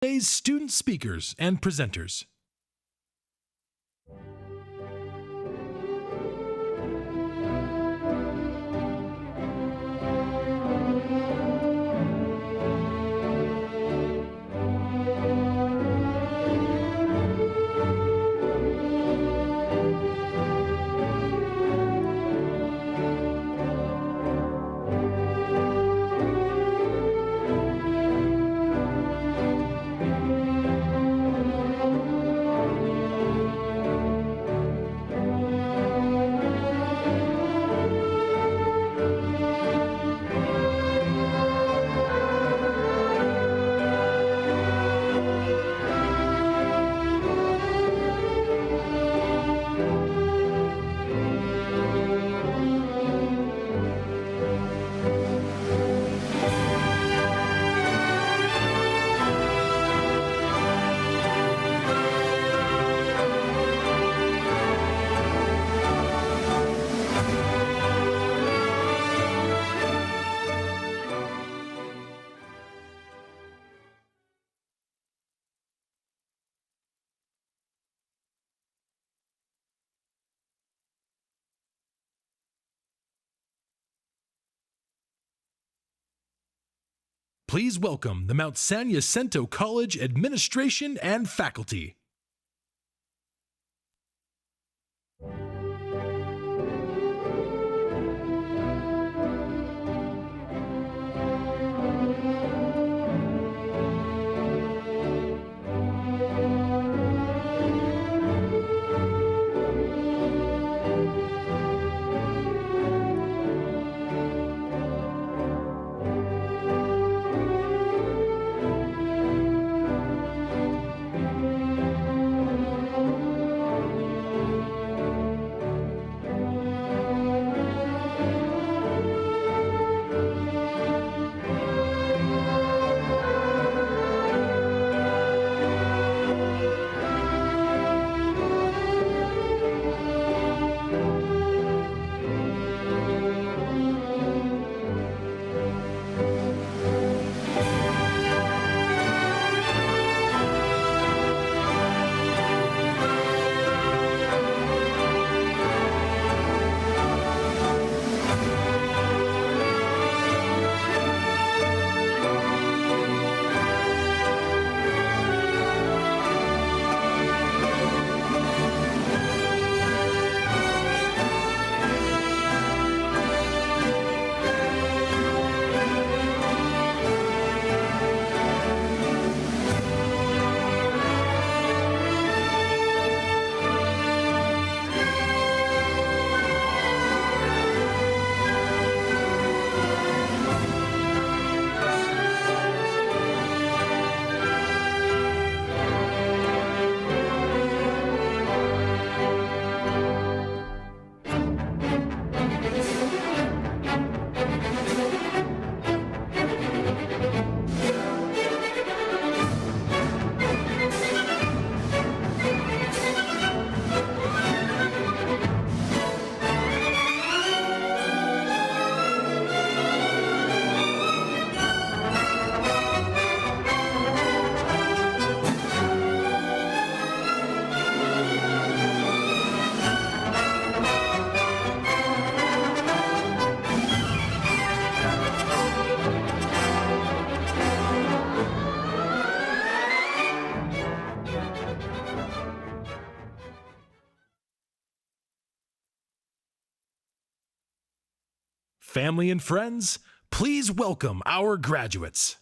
Today's student speakers and presenters. Please welcome the Mount San Jacinto College administration and faculty. Family and friends, please welcome our graduates.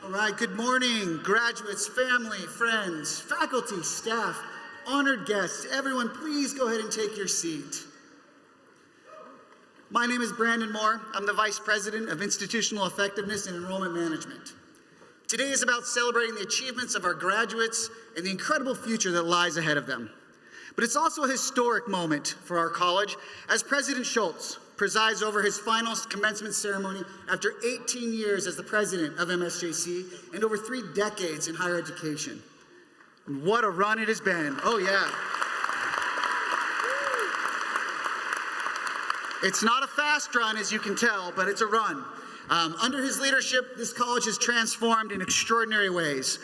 All right, good morning, graduates, family, friends, faculty, staff, honored guests. Everyone, please go ahead and take your seat. My name is Brandon Moore. I'm the Vice President of Institutional Effectiveness and Enrollment Management. Today is about celebrating the achievements of our graduates and the incredible future that lies ahead of them. But it's also a historic moment for our college as President Schultz presides over his final commencement ceremony after 18 years as the president of MSJC and over 3 decades in higher education. And what a run it has been. Oh yeah. It's not a fast run, as you can tell, but it's a run. Under his leadership, this college has transformed in extraordinary ways.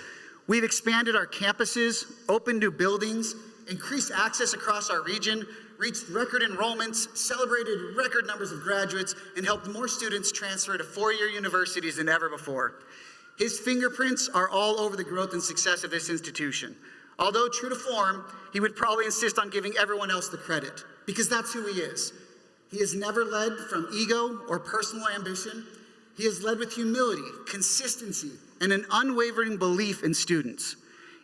We've expanded our campuses, opened new buildings, increased access across our region, reached record enrollments, celebrated record numbers of graduates, and helped more students transfer to 4-year universities than ever before. His fingerprints are all over the growth and success of this institution. Although true to form, he would probably insist on giving everyone else the credit, because that's who he is. He has never led from ego or personal ambition. He has led with humility, consistency, and an unwavering belief in students.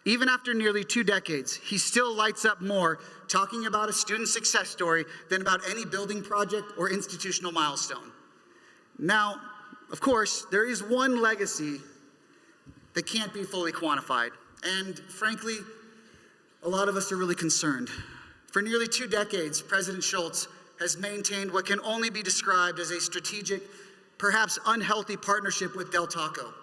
Even after nearly 2 decades, he still lights up more talking about a student success story than about any building project or institutional milestone. Now, of course, there is one legacy that can't be fully quantified. And frankly, a lot of us are really concerned. For nearly 2 decades, President Schultz has maintained what can only be described as a strategic, perhaps unhealthy partnership with Del Taco.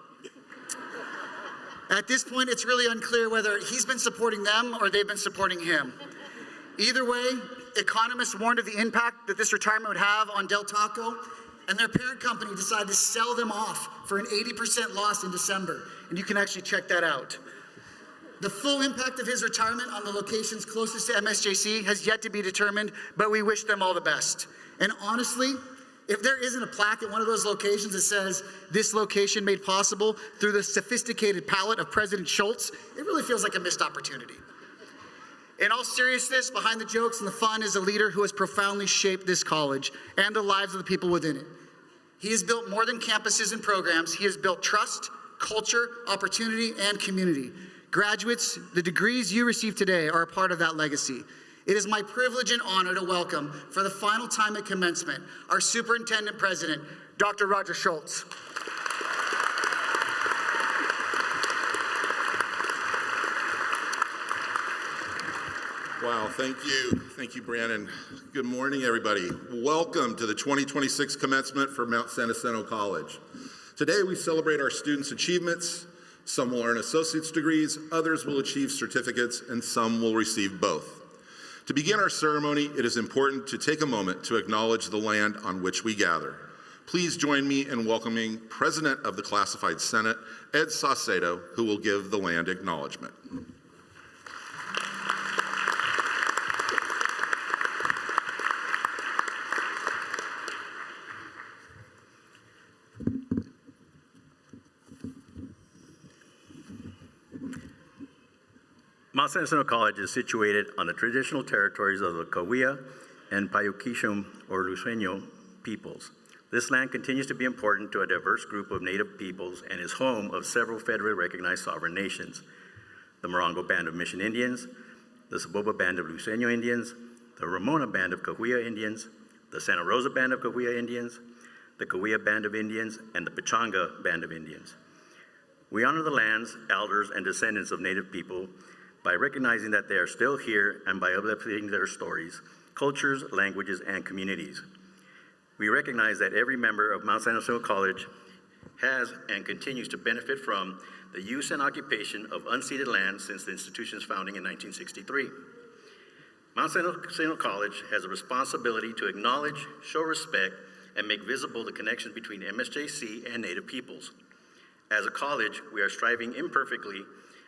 At this point, it's really unclear whether he's been supporting them or they've been supporting him. Either way, economists warned of the impact that this retirement would have on Del Taco, and their parent company decided to sell them off for an 80% loss in December, and you can actually check that out. The full impact of his retirement on the locations closest to MSJC has yet to be determined, but we wish them all the best. And honestly, if there isn't a plaque at one of those locations that says, "This location made possible through the sophisticated palate of President Schultz," it really feels like a missed opportunity. In all seriousness, behind the jokes and the fun is a leader who has profoundly shaped this college and the lives of the people within it. He has built more than campuses and programs. He has built trust, culture, opportunity, and community. Graduates, the degrees you receive today are a part of that legacy. It is my privilege and honor to welcome, for the final time at commencement, our Superintendent President, Dr. Roger Schultz. Wow, thank you. Thank you, Brandon. Good morning, everybody. Welcome to the 2026 commencement for Mount San Jacinto College. Today, we celebrate our students' achievements. Some will earn associate's degrees, others will achieve certificates, and some will receive both. To begin our ceremony, it is important to take a moment to acknowledge the land on which we gather. Please join me in welcoming President of the Classified Senate, Ed Saucedo, who will give the land acknowledgement. Mount San Jacinto College is situated on the traditional territories of the Cahuilla and Payuquishum or Luiseño peoples. This land continues to be important to a diverse group of Native peoples and is home of several federally recognized sovereign nations: the Morongo Band of Mission Indians, the Saboba Band of Luiseño Indians, the Ramona Band of Cahuilla Indians, the Santa Rosa Band of Cahuilla Indians, the Cahuilla Band of Indians, and the Pechanga Band of Indians. We honor the lands, elders, and descendants of Native people by recognizing that they are still here and by uplifting their stories, cultures, languages, and communities. We recognize that every member of Mount San Jacinto College has and continues to benefit from the use and occupation of unceded land since the institution's founding in 1963. Mount San Jacinto College has a responsibility to acknowledge, show respect, and make visible the connection between MSJC and Native peoples. As a college, we are striving imperfectly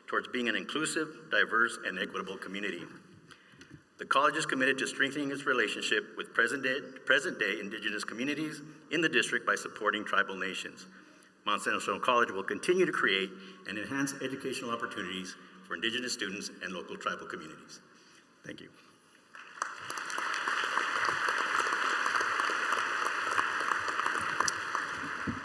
towards being an inclusive, diverse, and equitable community. The college is committed to strengthening its relationship with present-day Indigenous communities in the district by supporting tribal nations. Mount San Jacinto College will continue to create and enhance educational opportunities for Indigenous students and local tribal communities. Thank you.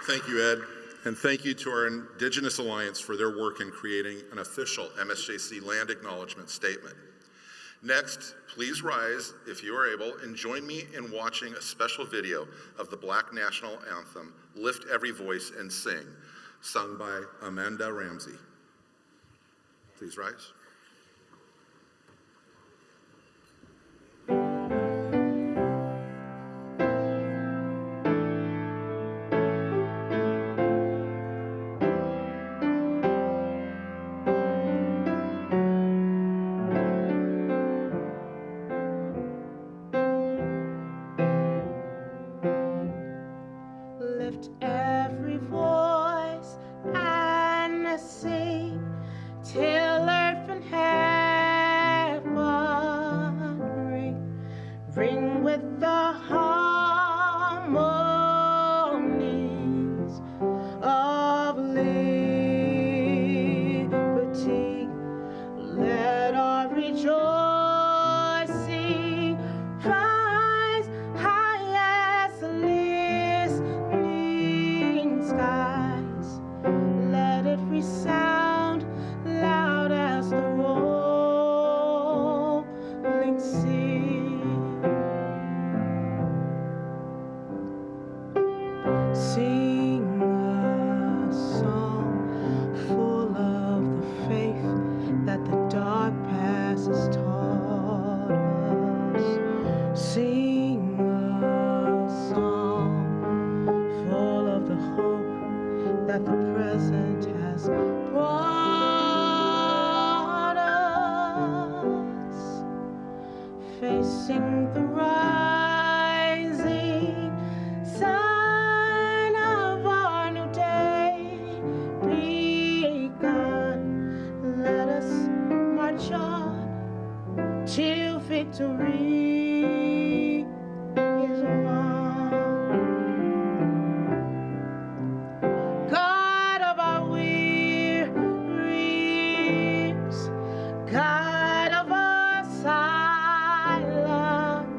Thank you, Ed. And thank you to our Indigenous Alliance for their work in creating an official MSJC land acknowledgement statement. Next, please rise if you are able and join me in watching a special video of the Black National Anthem, Lift Every Voice and Sing, sung by Amanda Ramsey. Please rise. Lift every voice and sing till earth and heaven ring with the harmonies of liberty. Let our rejoicing rise high as the listening skies. Let it resound loud as the rolling sea. Sing a song full of the faith that the dark past has taught us. Sing a song full of the hope that the present has brought us. Facing the rising sun of our new day begun. Let us march on till victory is won. God of our wearies, God of our silent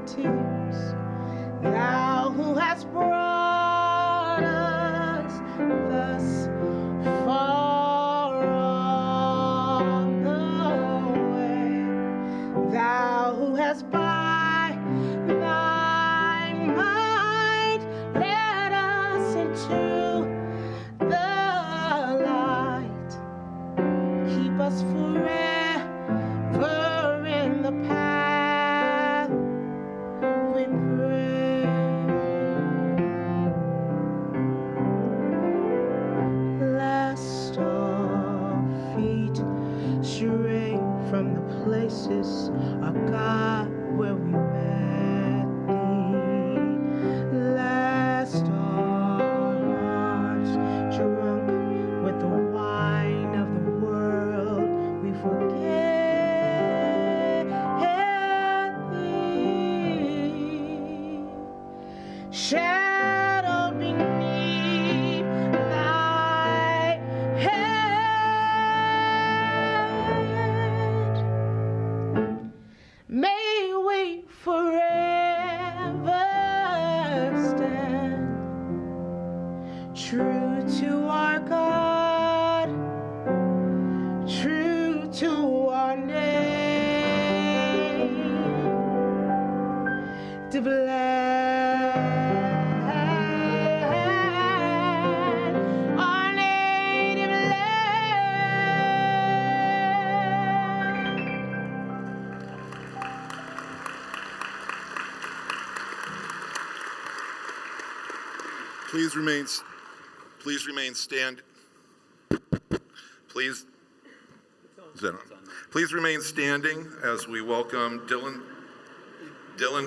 tears, Thou who hast brought us thus far on the way, Thou who hast by Thy might led us into the light. Keep us forever in the path, we pray. Lest our feet stray from the places, our God, where we met Thee. Lest our hearts, drunk with the wine of the world, we forget Thee. Shadow beneath Thy head, may we forever stand true to our God, true to our name, to bless our native land. Please remain stand. Please remain standing as we welcome Dylan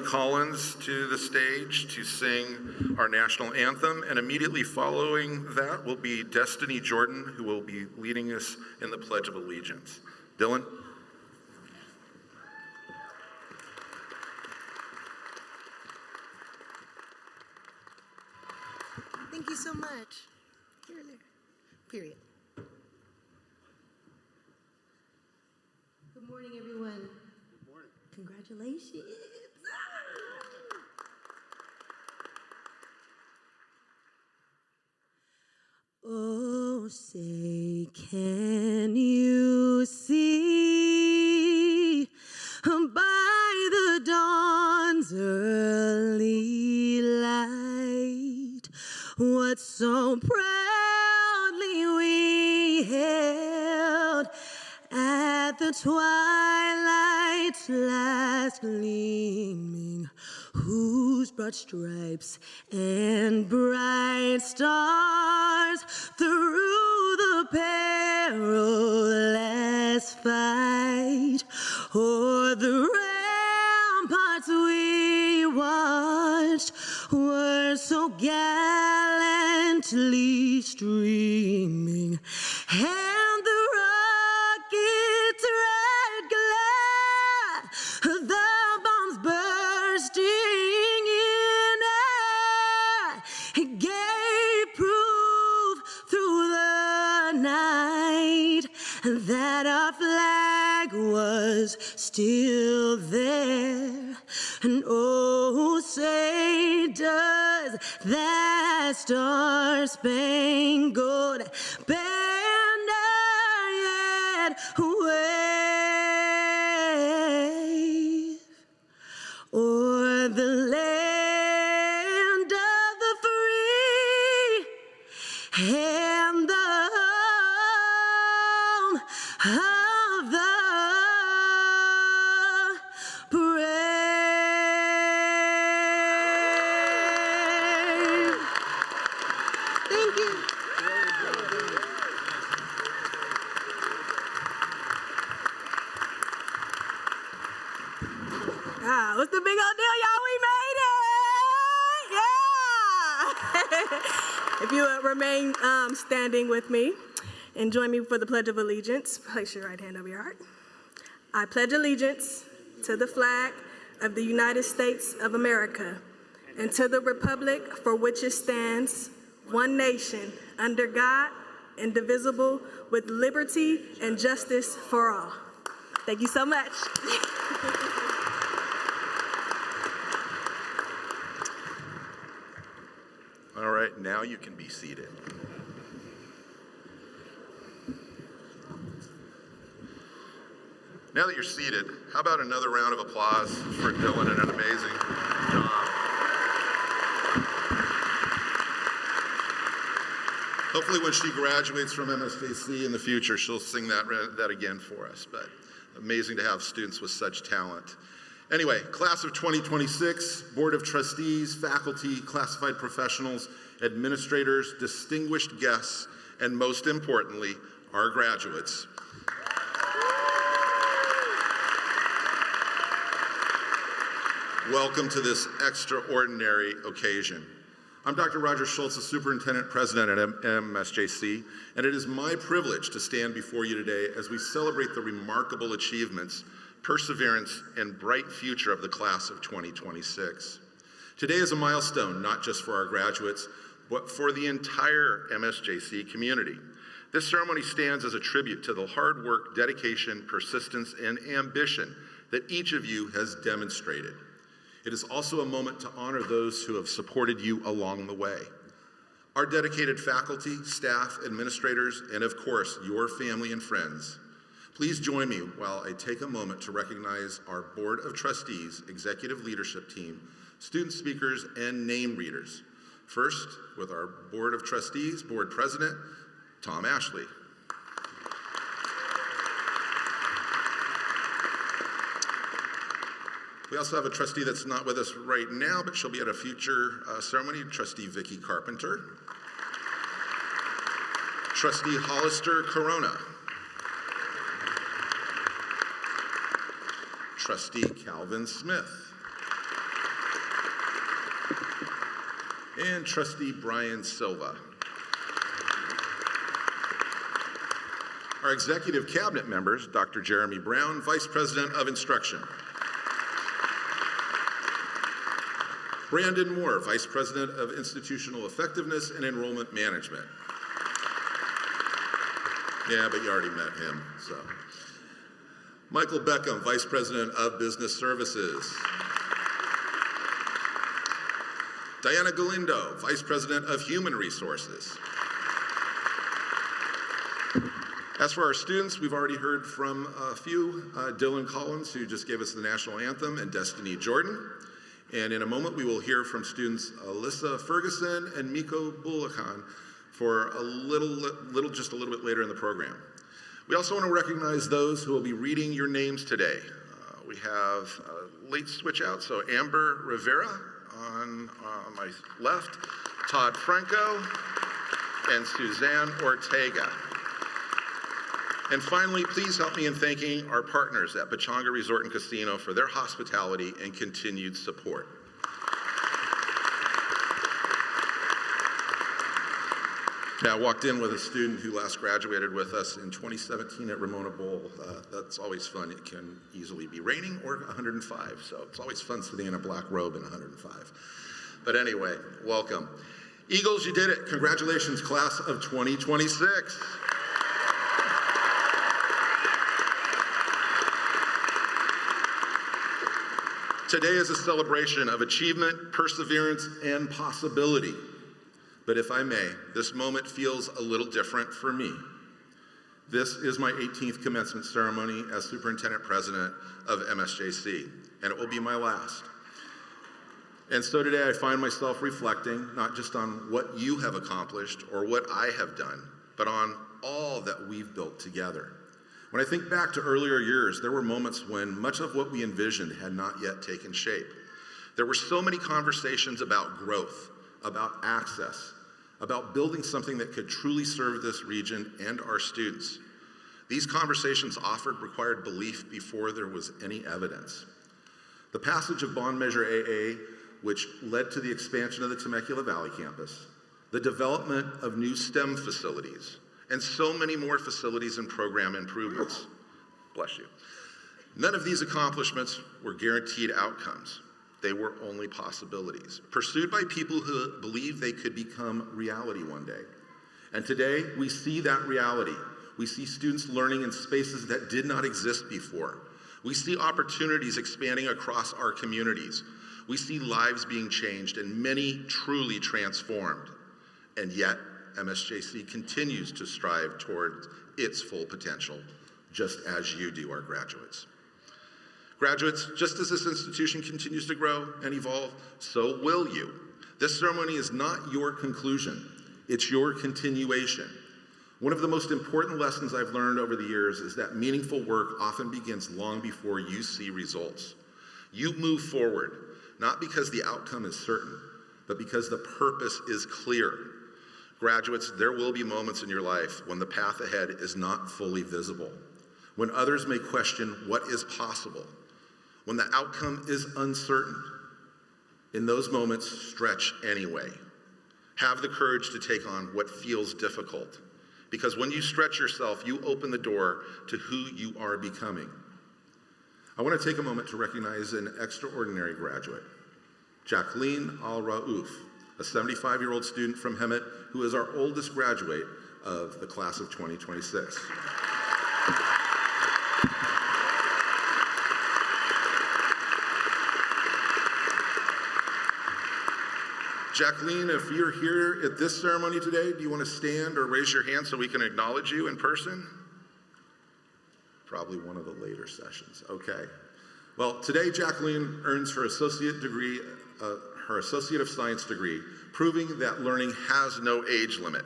Collins to the stage to sing our national anthem, and immediately following that will be Destiny Jordan, who will be leading us in the Pledge of Allegiance. Dylan? Thank you so much. Here and there. Period. Good morning, everyone. Good morning. Congratulations. Oh. say, can you see by the dawn's early light what so proudly we held at the twilight's last gleaming, whose broad stripes and bright stars through the perilous fight o'er the ramparts we watched were so gallantly streaming, and the rocket's red glare, the bombs bursting in air, gave proof through the night that our flag was still there. And oh, say does that star-spangled banner yet wave o'er the land of the free and the home of the brave. Thank you. What's the big old deal, y'all? We made it! Yeah! If you remain standing with me and join me for the Pledge of Allegiance, place your right hand over your heart. I pledge allegiance to the flag of the United States of America and to the republic for which it stands, one nation, under God, indivisible, with liberty and justice for all. Thank you so much. All right, now you can be seated. Now that you're seated, how about another round of applause for Dylan and an amazing job. Hopefully when she graduates from MSJC in the future, she'll sing that again for us, but amazing to have students with such talent. Anyway, class of 2026, Board of Trustees, faculty, classified professionals, administrators, distinguished guests, and most importantly, our graduates. Welcome to this extraordinary occasion. I'm Dr. Roger Schultz, the Superintendent President at MSJC, and it is my privilege to stand before you today as we celebrate the remarkable achievements, perseverance, and bright future of the class of 2026. Today is a milestone, not just for our graduates, but for the entire MSJC community. This ceremony stands as a tribute to the hard work, dedication, persistence, and ambition that each of you has demonstrated. It is also a moment to honor those who have supported you along the way. Our dedicated faculty, staff, administrators, and of course, your family and friends. Please join me while I take a moment to recognize our Board of Trustees, executive leadership team, student speakers, and name readers. First, with our Board of Trustees, Board President, Tom Ashley. We also have a trustee that's not with us right now, but she'll be at a future ceremony, Trustee Vicki Carpenter. Trustee Hollister Corona. Trustee Calvin Smith. And Trustee Brian Silva. Our executive cabinet members, Dr. Jeremy Brown, Vice President of Instruction. Brandon Moore, Vice President of Institutional Effectiveness and Enrollment Management. Yeah, but you already met him, so. Michael Beckham, Vice President of Business Services. Diana Galindo, Vice President of Human Resources. As for our students, we've already heard from a few, Dylan Collins, who just gave us the national anthem, and Destiny Jordan. And in a moment, we will hear from students Alyssa Ferguson and Miko Bulakan for just a little bit later in the program. We also want to recognize those who will be reading your names today. We have a late switch out, so Amber Rivera on my left, Todd Franco, and Suzanne Ortega. And finally, please help me in thanking our partners at Pechanga Resort and Casino for their hospitality and continued support. Now, I walked in with a student who last graduated with us in 2017 at Ramona Bowl. That's always fun. It can easily be raining or 105, so it's always fun sitting in a black robe in 105. But anyway, welcome. Eagles, you did it. Congratulations, class of 2026. Today is a celebration of achievement, perseverance, and possibility. But if I may, this moment feels a little different for me. This is my 18th commencement ceremony as Superintendent President of MSJC, and it will be my last. And so today I find myself reflecting not just on what you have accomplished or what I have done, but on all that we've built together. When I think back to earlier years, there were moments when much of what we envisioned had not yet taken shape. There were so many conversations about growth, about access, about building something that could truly serve this region and our students. These conversations often required belief before there was any evidence. The passage of Bond Measure AA, which led to the expansion of the Temecula Valley campus, the development of new STEM facilities, and so many more facilities and program improvements. Bless you. None of these accomplishments were guaranteed outcomes. They were only possibilities, pursued by people who believed they could become reality one day. And today, we see that reality. We see students learning in spaces that did not exist before. We see opportunities expanding across our communities. We see lives being changed and many truly transformed. And yet, MSJC continues to strive toward its full potential, just as you do, our graduates. Graduates, just as this institution continues to grow and evolve, so will you. This ceremony is not your conclusion, it's your continuation. One of the most important lessons I've learned over the years is that meaningful work often begins long before you see results. You move forward, not because the outcome is certain, but because the purpose is clear. Graduates, there will be moments in your life when the path ahead is not fully visible, when others may question what is possible, when the outcome is uncertain. In those moments, stretch anyway. Have the courage to take on what feels difficult, because when you stretch yourself, you open the door to who you are becoming. I want to take a moment to recognize an extraordinary graduate, Jacqueline Al-Raouf, a 75-year-old student from Hemet who is our oldest graduate of the class of 2026. Jacqueline, if you're here at this ceremony today, do you want to stand or raise your hand so we can acknowledge you in person? Probably one of the later sessions. Okay. Well, today Jacqueline earns her associate degree, her Associate of Science degree, proving that learning has no age limit.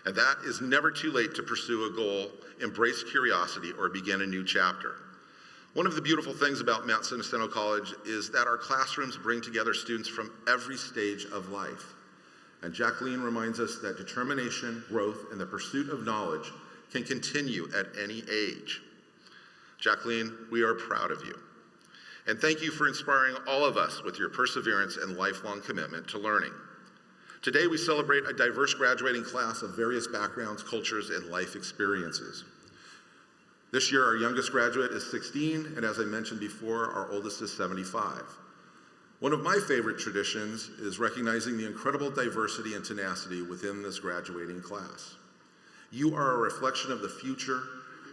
And that is never too late to pursue a goal, embrace curiosity, or begin a new chapter. One of the beautiful things about Mount San Jacinto College is that our classrooms bring together students from every stage of life. And Jacqueline reminds us that determination, growth, and the pursuit of knowledge can continue at any age. Jacqueline, we are proud of you. And thank you for inspiring all of us with your perseverance and lifelong commitment to learning. Today, we celebrate a diverse graduating class of various backgrounds, cultures, and life experiences. This year, our youngest graduate is 16, and as I mentioned before, our oldest is 75. One of my favorite traditions is recognizing the incredible diversity and tenacity within this graduating class. You are a reflection of the future,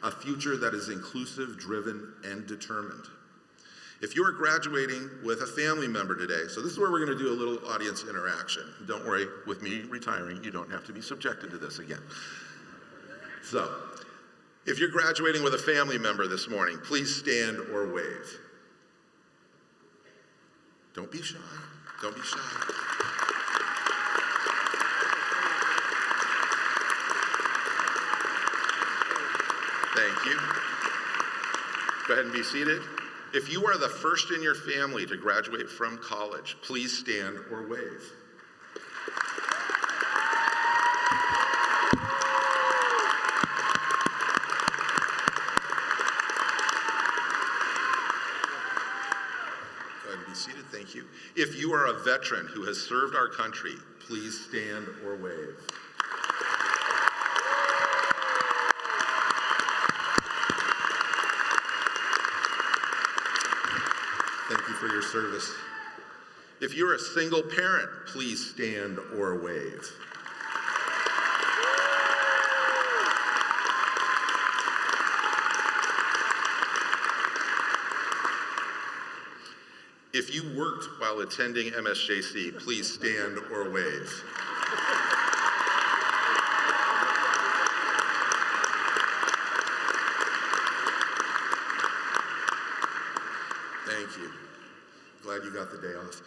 a future that is inclusive, driven, and determined. If you're graduating with a family member today, so this is where we're going to do a little audience interaction. Don't worry, with me retiring, you don't have to be subjected to this again. So, If you're graduating with a family member this morning, please stand or wave. Don't be shy. Don't be shy. Thank you. Go ahead and be seated. If you are the first in your family to graduate from college, please stand or wave. Go ahead and be seated. Thank you. If you are a veteran who has served our country, please stand or wave. Thank you for your service. If you're a single parent, please stand or wave. If you worked while attending MSJC, please stand or wave. Thank you. Glad you got the day off.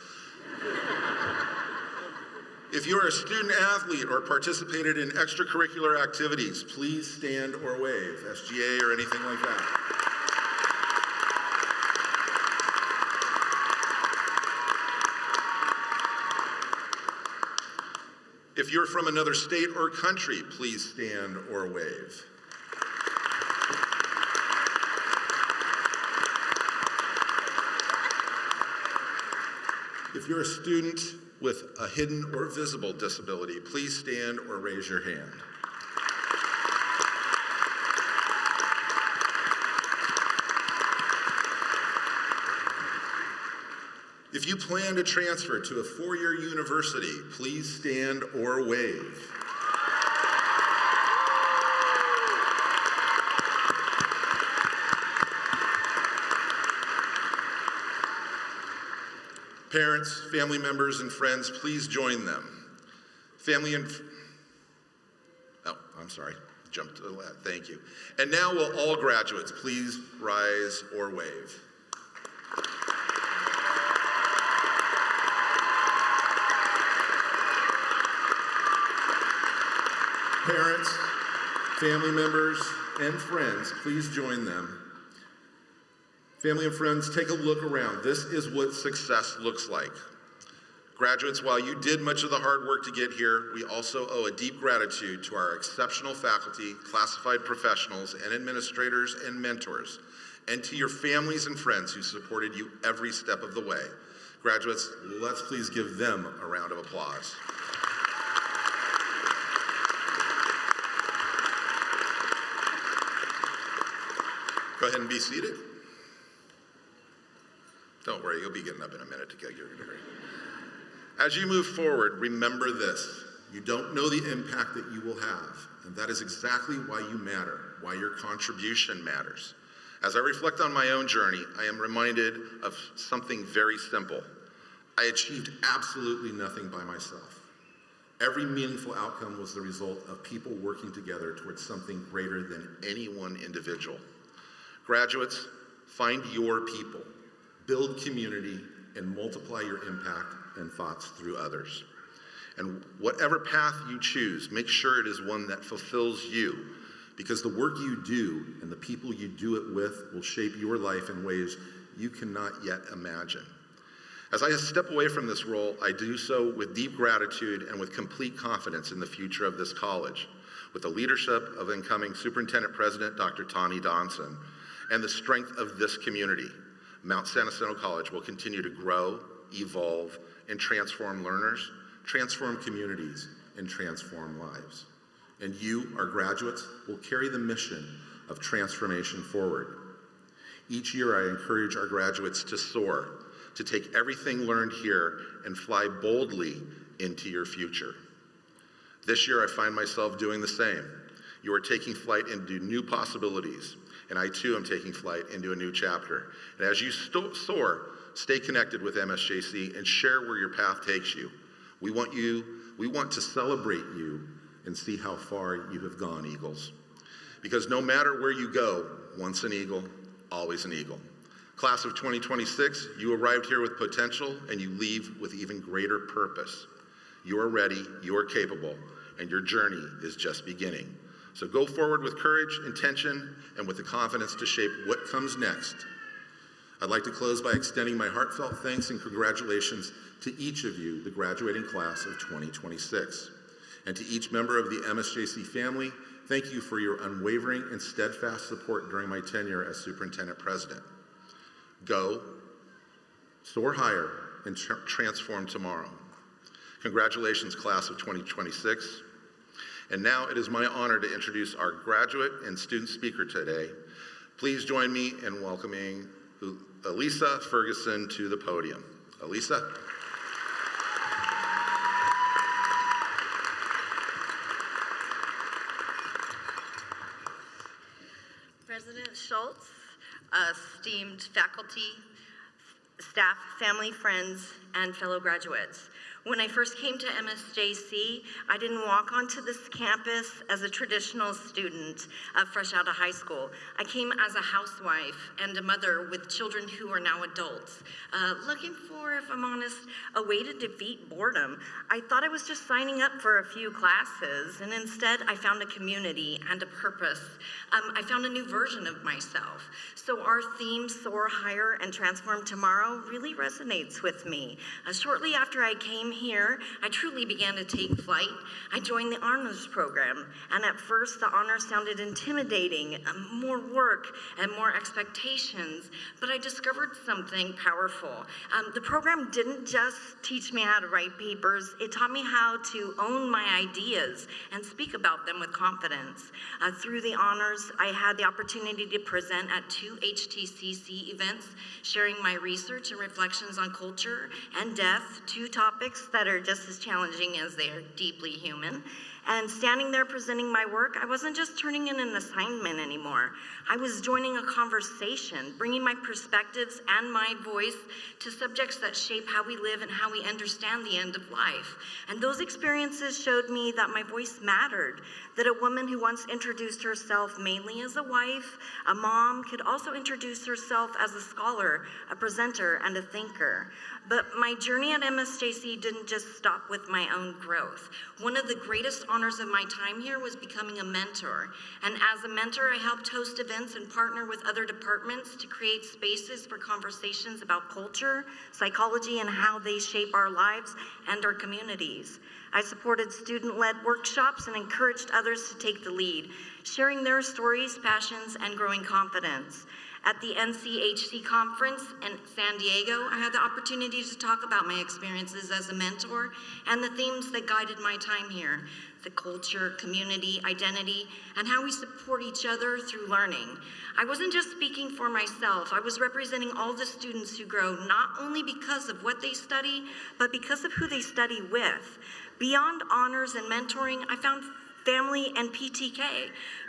If you're a student athlete or participated in extracurricular activities, please stand or wave, SGA or anything like that. If you're from another state or country, please stand or wave. If you're a student with a hidden or visible disability, please stand or raise your hand. If you plan to transfer to a four-year university, please stand or wave. Parents, family members, and friends, please join them. Jumped to the left, thank you. And now will all graduates please rise or wave. Parents, family members, and friends, please join them. Family and friends, take a look around. This is what success looks like. Graduates, while you did much of the hard work to get here, we also owe a deep gratitude to our exceptional faculty, classified professionals, and administrators and mentors, and to your families and friends who supported you every step of the way. Graduates, let's please give them a round of applause. Go ahead and be seated. Don't worry, you'll be getting up in a minute to get your degree. As you move forward, remember this. You don't know the impact that you will have, and that is exactly why you matter, why your contribution matters. As I reflect on my own journey, I am reminded of something very simple. I achieved absolutely nothing by myself. Every meaningful outcome was the result of people working together towards something greater than any one individual. Graduates, find your people, build community, and multiply your impact and thoughts through others. And whatever path you choose, make sure it is one that fulfills you, because the work you do and the people you do it with will shape your life in ways you cannot yet imagine. As I step away from this role, I do so with deep gratitude and with complete confidence in the future of this college, with the leadership of incoming Superintendent President Dr. Tani Donson, and the strength of this community. Mount San Jacinto College will continue to grow, evolve, and transform learners, transform communities, and transform lives. And you, our graduates, will carry the mission of transformation forward. Each year, I encourage our graduates to soar, to take everything learned here and fly boldly into your future. This year, I find myself doing the same. You are taking flight into new possibilities, and I too am taking flight into a new chapter. And as you soar, stay connected with MSJC and share where your path takes you. We want to celebrate you and see how far you have gone, Eagles. Because no matter where you go, once an eagle, always an eagle. Class of 2026, you arrived here with potential and you leave with even greater purpose. You are ready, you are capable, and your journey is just beginning. So go forward with courage, intention, and with the confidence to shape what comes next. I'd like to close by extending my heartfelt thanks and congratulations to each of you, the graduating class of 2026. And to each member of the MSJC family, thank you for your unwavering and steadfast support during my tenure as Superintendent President. Go, soar higher, and transform tomorrow. Congratulations, class of 2026. And now it is my honor to introduce our graduate and student speaker today. Please join me in welcoming Elisa Ferguson to the podium. Elisa. President Schultz, esteemed faculty, staff, family, friends, and fellow graduates. When I first came to MSJC, I didn't walk onto this campus as a traditional student fresh out of high school. I came as a housewife and a mother with children who are now adults, looking for, if I'm honest, a way to defeat boredom. I thought I was just signing up for a few classes, and instead I found a community and a purpose. I found a new version of myself. So our theme, Soar Higher and Transform Tomorrow, really resonates with me. Shortly after I came here, I truly began to take flight. I joined the honors program, and at first the honors sounded intimidating, more work and more expectations, but I discovered something powerful. The program didn't just teach me how to write papers, it taught me how to own my ideas and speak about them with confidence. Through the honors, I had the opportunity to present at 2 HTCC events, sharing my research and reflections on culture and death, 2 topics that are just as challenging as they are deeply human. And standing there presenting my work, I wasn't just turning in an assignment anymore. I was joining a conversation, bringing my perspectives and my voice to subjects that shape how we live and how we understand the end of life. And those experiences showed me that my voice mattered, that a woman who once introduced herself mainly as a wife, a mom, could also introduce herself as a scholar, a presenter, and a thinker. But my journey at MSJC didn't just stop with my own growth. One of the greatest honors of my time here was becoming a mentor. And as a mentor, I helped host events and partner with other departments to create spaces for conversations about culture, psychology, and how they shape our lives and our communities. I supported student-led workshops and encouraged others to take the lead, sharing their stories, passions, and growing confidence. At the NCHC conference in San Diego, I had the opportunity to talk about my experiences as a mentor and the themes that guided my time here: the culture, community, identity, and how we support each other through learning. I wasn't just speaking for myself, I was representing all the students who grow not only because of what they study, but because of who they study with. Beyond honors and mentoring, I found family and PTK.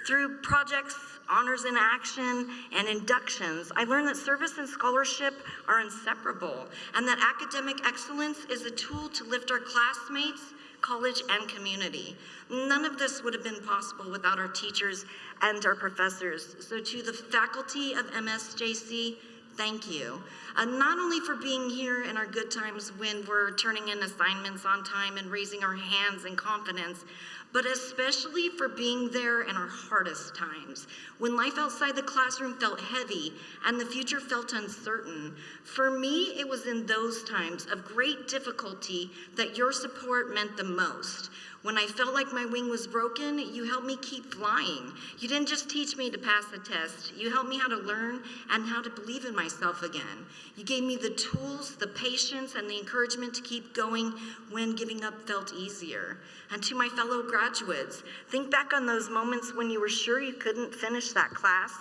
Through projects, honors in action, and inductions, I learned that service and scholarship are inseparable, and that academic excellence is a tool to lift our classmates, college, and community. None of this would have been possible without our teachers and our professors. So to the faculty of MSJC, thank you. Not only for being here in our good times when we're turning in assignments on time and raising our hands in confidence, but especially for being there in our hardest times, when life outside the classroom felt heavy and the future felt uncertain. For me, it was in those times of great difficulty that your support meant the most. When I felt like my wing was broken, you helped me keep flying. You didn't just teach me to pass the test. You helped me how to learn and how to believe in myself again. You gave me the tools, the patience, and the encouragement to keep going when giving up felt easier. And to my fellow graduates, think back on those moments when you were sure you couldn't finish that class,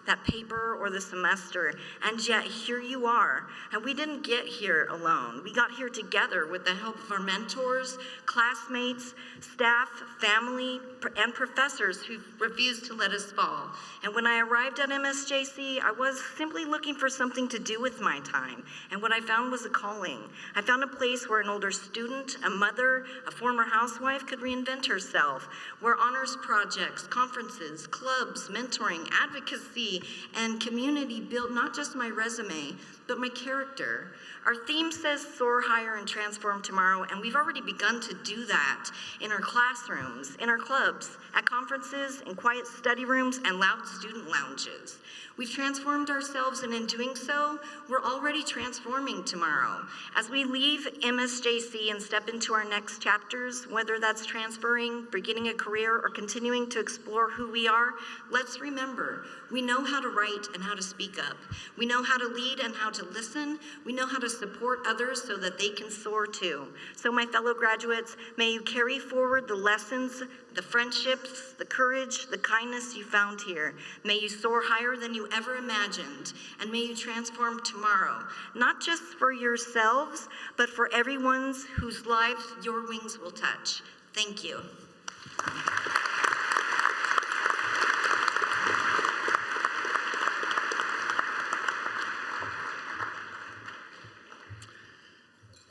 that paper, or the semester, and yet here you are. And we didn't get here alone. We got here together with the help of our mentors, classmates, staff, family, and professors who refused to let us fall. And when I arrived at MSJC, I was simply looking for something to do with my time. And what I found was a calling. I found a place where an older student, a mother, a former housewife could reinvent herself, where honors projects, conferences, clubs, mentoring, advocacy, and community build not just my resume, but my character. Our theme says soar higher and transform tomorrow, and we've already begun to do that in our classrooms, in our clubs, at conferences, in quiet study rooms, and loud student lounges. We've transformed ourselves, and in doing so, we're already transforming tomorrow. As we leave MSJC and step into our next chapters, whether that's transferring, beginning a career, or continuing to explore who we are, let's remember, we know how to write and how to speak up. We know how to lead and how to listen. We know how to support others so that they can soar too. So my fellow graduates, may you carry forward the lessons, the friendships, the courage, the kindness you found here. May you soar higher than you ever imagined, and may you transform tomorrow, not just for yourselves, but for everyone whose lives your wings will touch. Thank you.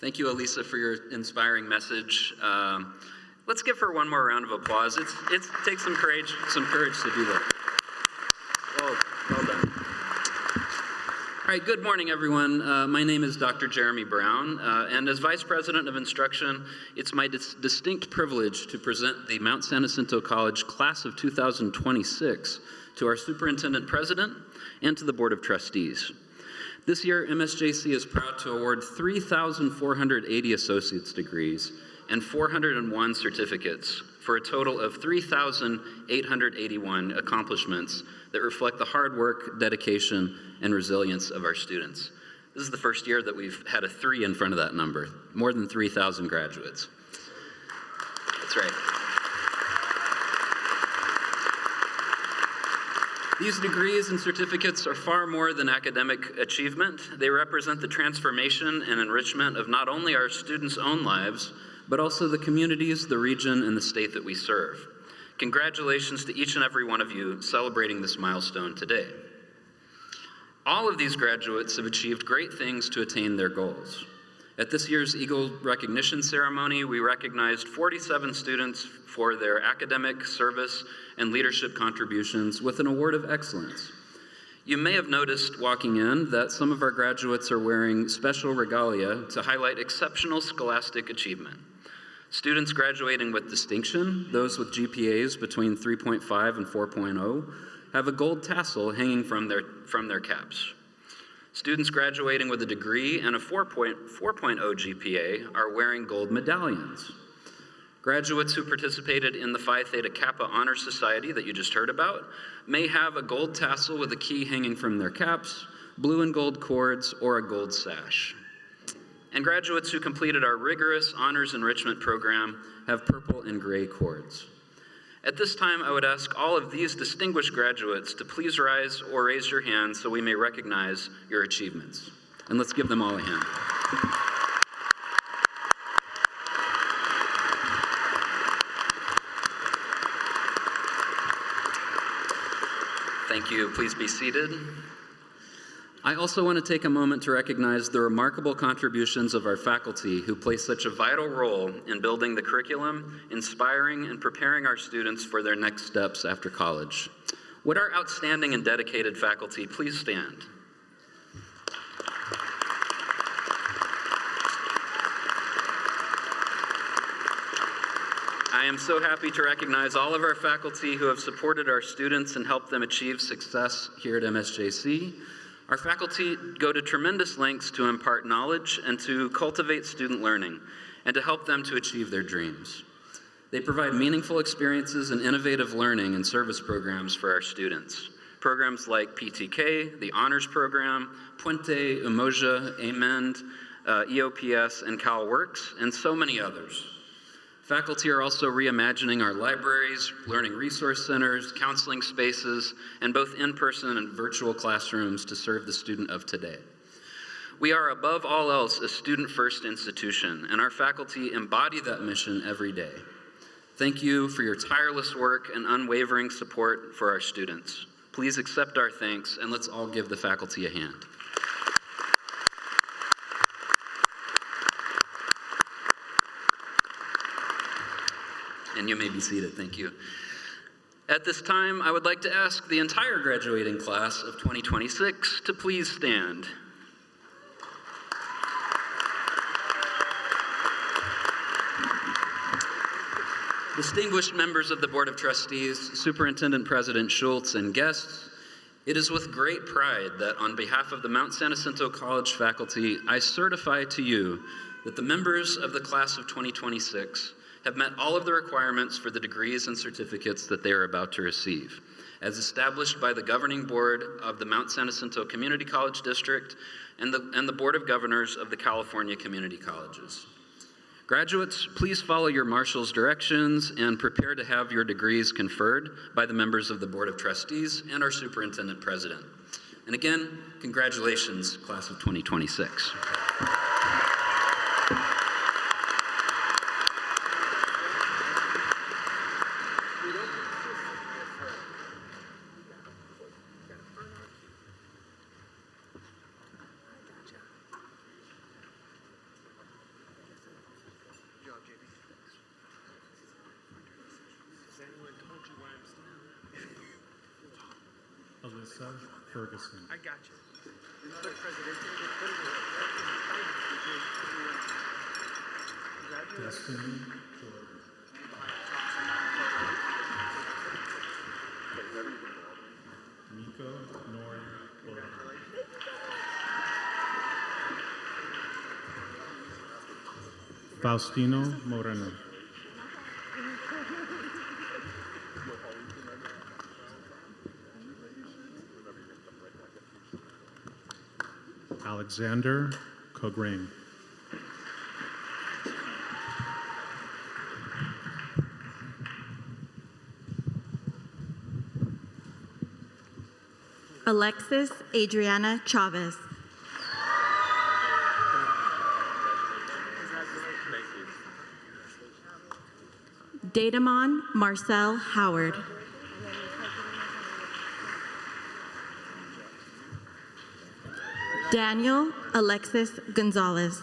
Thank you, Elisa, for your inspiring message. Let's give her one more round of applause. It takes some courage to do that. Well done. All right, good morning, everyone. My name is Dr. Jeremy Brown, and as Vice President of Instruction, it's my distinct privilege to present the Mount San Jacinto College Class of 2026 to our Superintendent President and to the Board of Trustees. This year, MSJC is proud to award 3,480 associate's degrees and 401 certificates for a total of 3,881 accomplishments that reflect the hard work, dedication, and resilience of our students. This is the first year that we've had a 3 in front of that number, more than 3,000 graduates. That's right. These degrees and certificates are far more than academic achievement. They represent the transformation and enrichment of not only our students' own lives, but also the communities, the region, and the state that we serve. Congratulations to each and every one of you celebrating this milestone today. All of these graduates have achieved great things to attain their goals. At this year's Eagle Recognition Ceremony, we recognized 47 students for their academic, service, and leadership contributions with an award of excellence. You may have noticed walking in that some of our graduates are wearing special regalia to highlight exceptional scholastic achievement. Students graduating with distinction, those with GPAs between 3.5 and 4.0, have a gold tassel hanging from their caps. Students graduating with a degree and a 4.0 GPA are wearing gold medallions. Graduates who participated in the Phi Theta Kappa Honor Society that you just heard about may have a gold tassel with a key hanging from their caps, blue and gold cords, or a gold sash. And graduates who completed our rigorous honors enrichment program have purple and gray cords. At this time, I would ask all of these distinguished graduates to please rise or raise your hands so we may recognize your achievements. And let's give them all a hand. Thank you. Please be seated. I also want to take a moment to recognize the remarkable contributions of our faculty who play such a vital role in building the curriculum, inspiring and preparing our students for their next steps after college. Would our outstanding and dedicated faculty please stand? I am so happy to recognize all of our faculty who have supported our students and helped them achieve success here at MSJC. Our faculty go to tremendous lengths to impart knowledge and to cultivate student learning and to help them to achieve their dreams. They provide meaningful experiences and innovative learning and service programs for our students. Programs like PTK, the Honors Program, Puente, Umoja, Amend, EOPS, and CalWorks, and so many others. Faculty are also reimagining our libraries, learning resource centers, counseling spaces, and both in-person and virtual classrooms to serve the student of today. We are above all else a student-first institution, and our faculty embody that mission every day. Thank you for your tireless work and unwavering support for our students. Please accept our thanks, and let's all give the faculty a hand. And you may be seated, thank you. At this time, I would like to ask the entire graduating class of 2026 to please stand. Distinguished members of the Board of Trustees, Superintendent President Schultz, and guests, it is with great pride that on behalf of the Mount San Jacinto College faculty, I certify to you that the members of the class of 2026 have met all of the requirements for the degrees and certificates that they are about to receive, as established by the governing board of the Mount San Jacinto Community College District and the Board of Governors of the California Community Colleges. Graduates, please follow your marshal's directions and prepare to have your degrees conferred by the members of the Board of Trustees and our Superintendent President. And again, congratulations, class of 2026. Alyssa Ferguson. I got you. Destiny Jordan. Nico Nori Williams. Faustino Moreno. Alexander Cograin. Alexis Adriana Chavez. Datamon Marcel Howard. Daniel Alexis Gonzalez.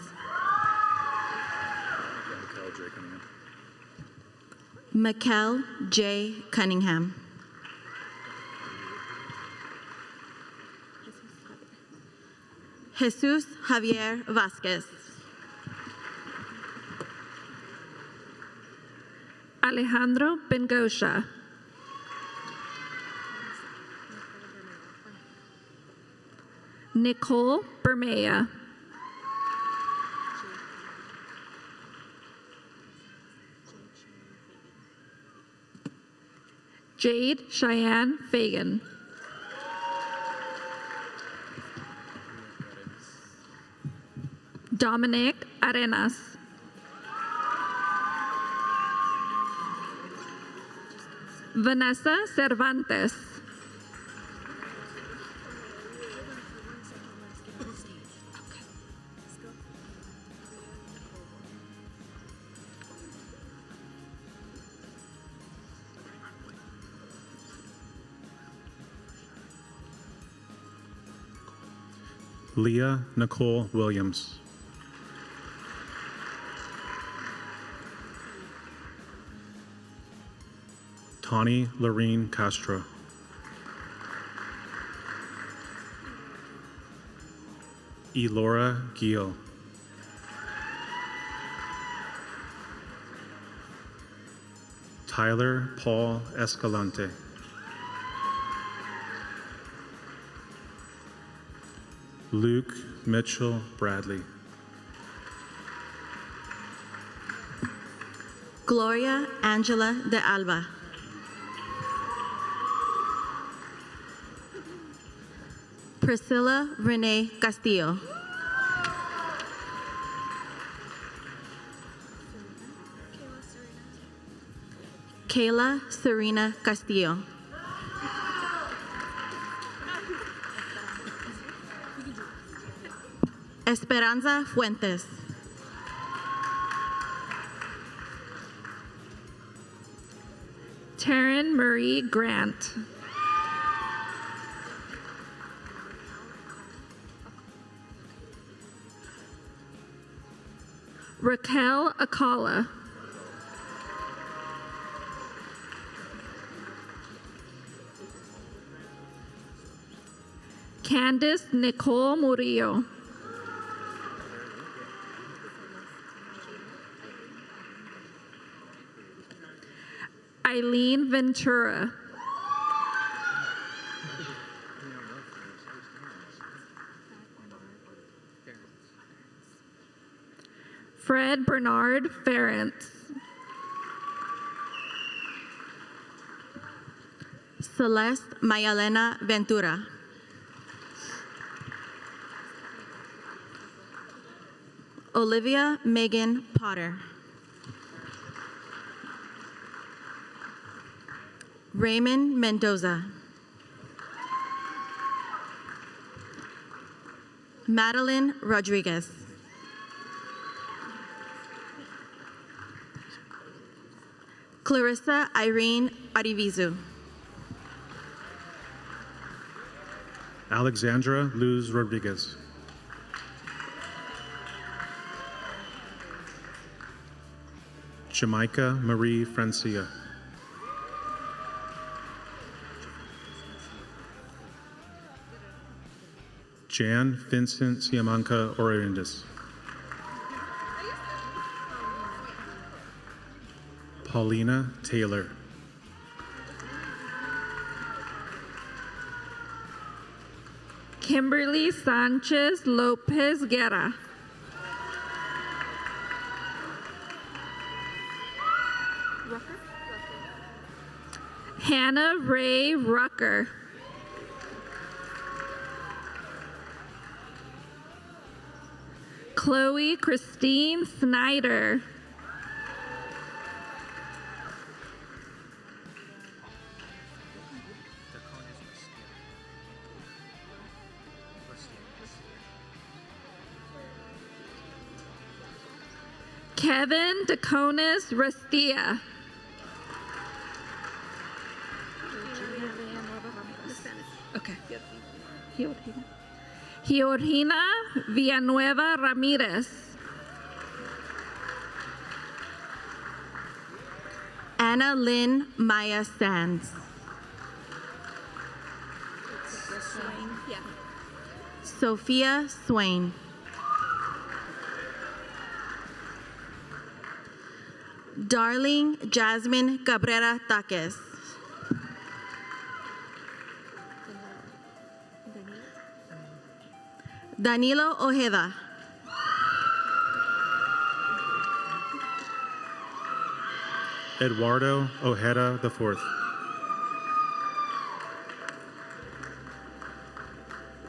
Mikkel J. Cunningham. Jesus Javier Vasquez. Alejandro Bengosha. Nicole Bermea. Jade Cheyenne Fagan. Dominic Arenas. Vanessa Cervantes. Leah Nicole Williams. Tawny Lorene Castro. Elora Gil. Tyler Paul Escalante. Luke Mitchell Bradley. Gloria Angela de Alba. Priscilla Renee Castillo. Kayla Serena Castillo. Esperanza Fuentes. Taryn Marie Grant. Raquel Akala. Candice Nicole Murillo. Eileen Ventura. Fred Bernard Ferentz. Celeste Mayalena Ventura. Olivia Megan Potter. Raymond Mendoza. Madeline Rodriguez. Clarissa Irene Arivizu. Alexandra Luz Rodriguez. Jamaica Marie Francia. Jan Vincent Siamanka Orendis. Paulina Taylor. Kimberly Sanchez Lopez Guerra. Hannah Ray Rucker. Chloe Christine Snyder. Kevin Daconis Restia. Okay. Georgina Villanueva Ramirez. Anna Lynn Maya Sands. Sophia Swain. Darling Jasmine Cabrera Taques. Danilo Ojeda. Eduardo Ojeda IV.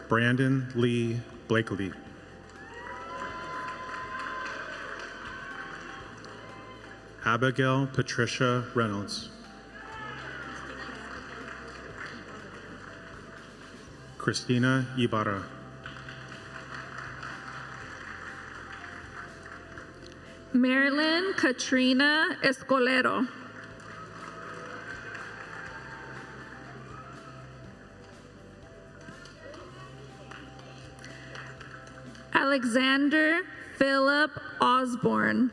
Brandon Lee Blakely. Abigail Patricia Reynolds. Christina Ibarra. Marilyn Katrina Escolero. Alexander Philip Osborne.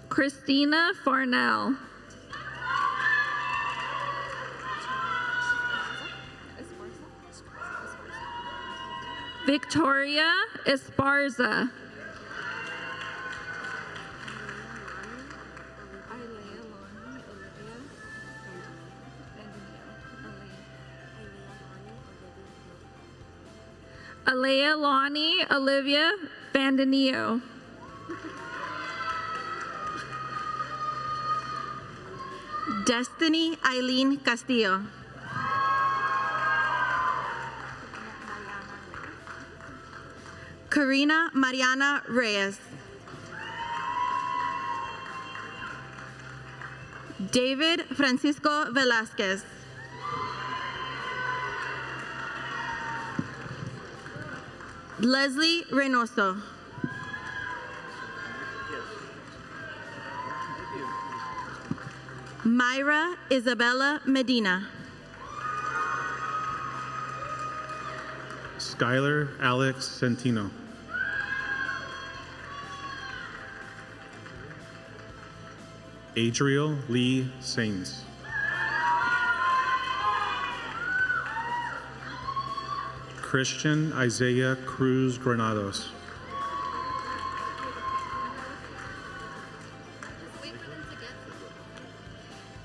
Christina Farnell. Victoria Esparza. Alea Lonnie Olivia Vandenio. Destiny Eileen Castillo. Karina Mariana Reyes. David Francisco Velasquez. Leslie Reynoso. Myra Isabella Medina. Skylar Alex Centino. Adriel Lee Sains. Christian Isaiah Cruz Granados.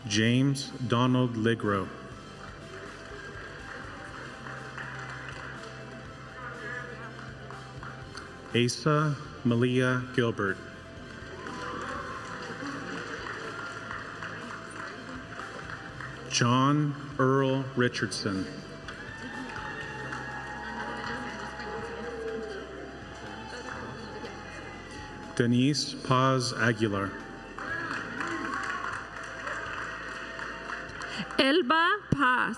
James Donald Ligro. Asa Malia Gilbert. John Earl Richardson. Denise Paz Aguilar. Elba Paz.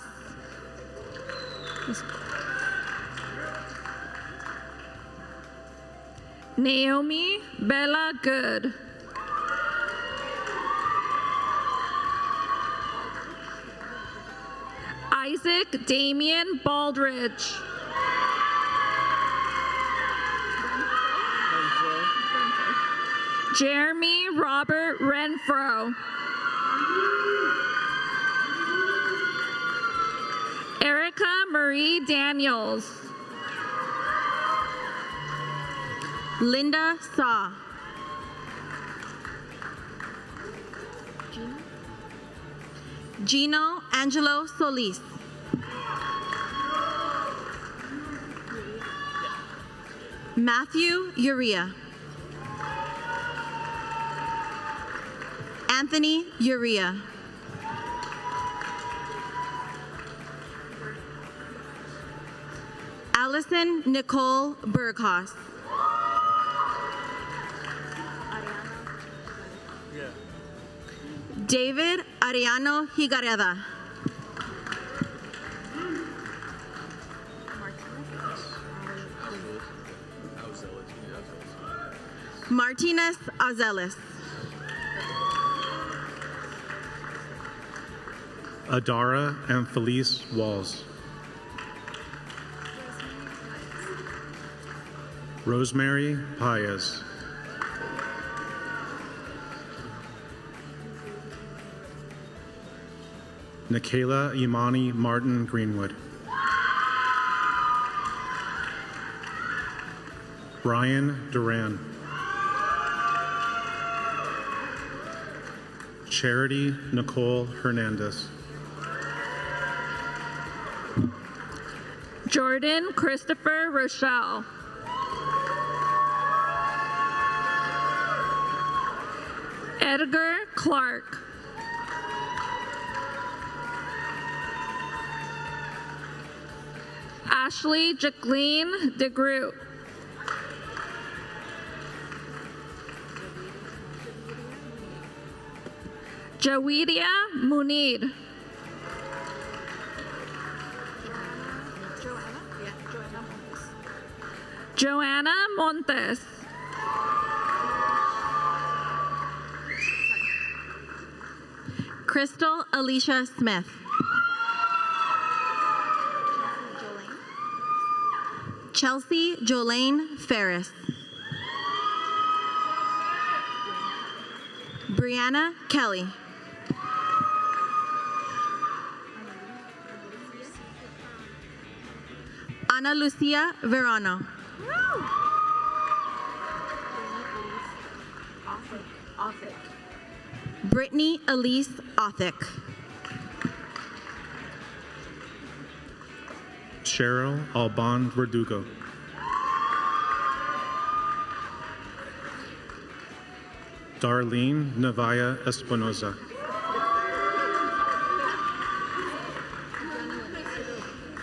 Naomi Bella Good. Isaac Damian Baldridge. Jeremy Robert Renfro. Erica Marie Daniels. Linda Saw. Gino Angelo Solis. Matthew Uria. Anthony Uria. Allison Nicole Berghaus. David Ariano Higareda. Martinez Azelis. Adara and Felice Walls. Rosemary Paez. Nikayla Imani Martin Greenwood. Brian Duran. Charity Nicole Hernandez. Jordan Christopher Rochelle. Edgar Clark. Ashley Jacqueline DeGroot. Jawidia Munid. Joanna Montes. Crystal Alicia Smith. Chelsea Jolene Ferris. Brianna Kelly. Ana Lucia Verano. Brittany Elise Othick. Cheryl Alban Verdugo. Darlene Navaya Espinoza.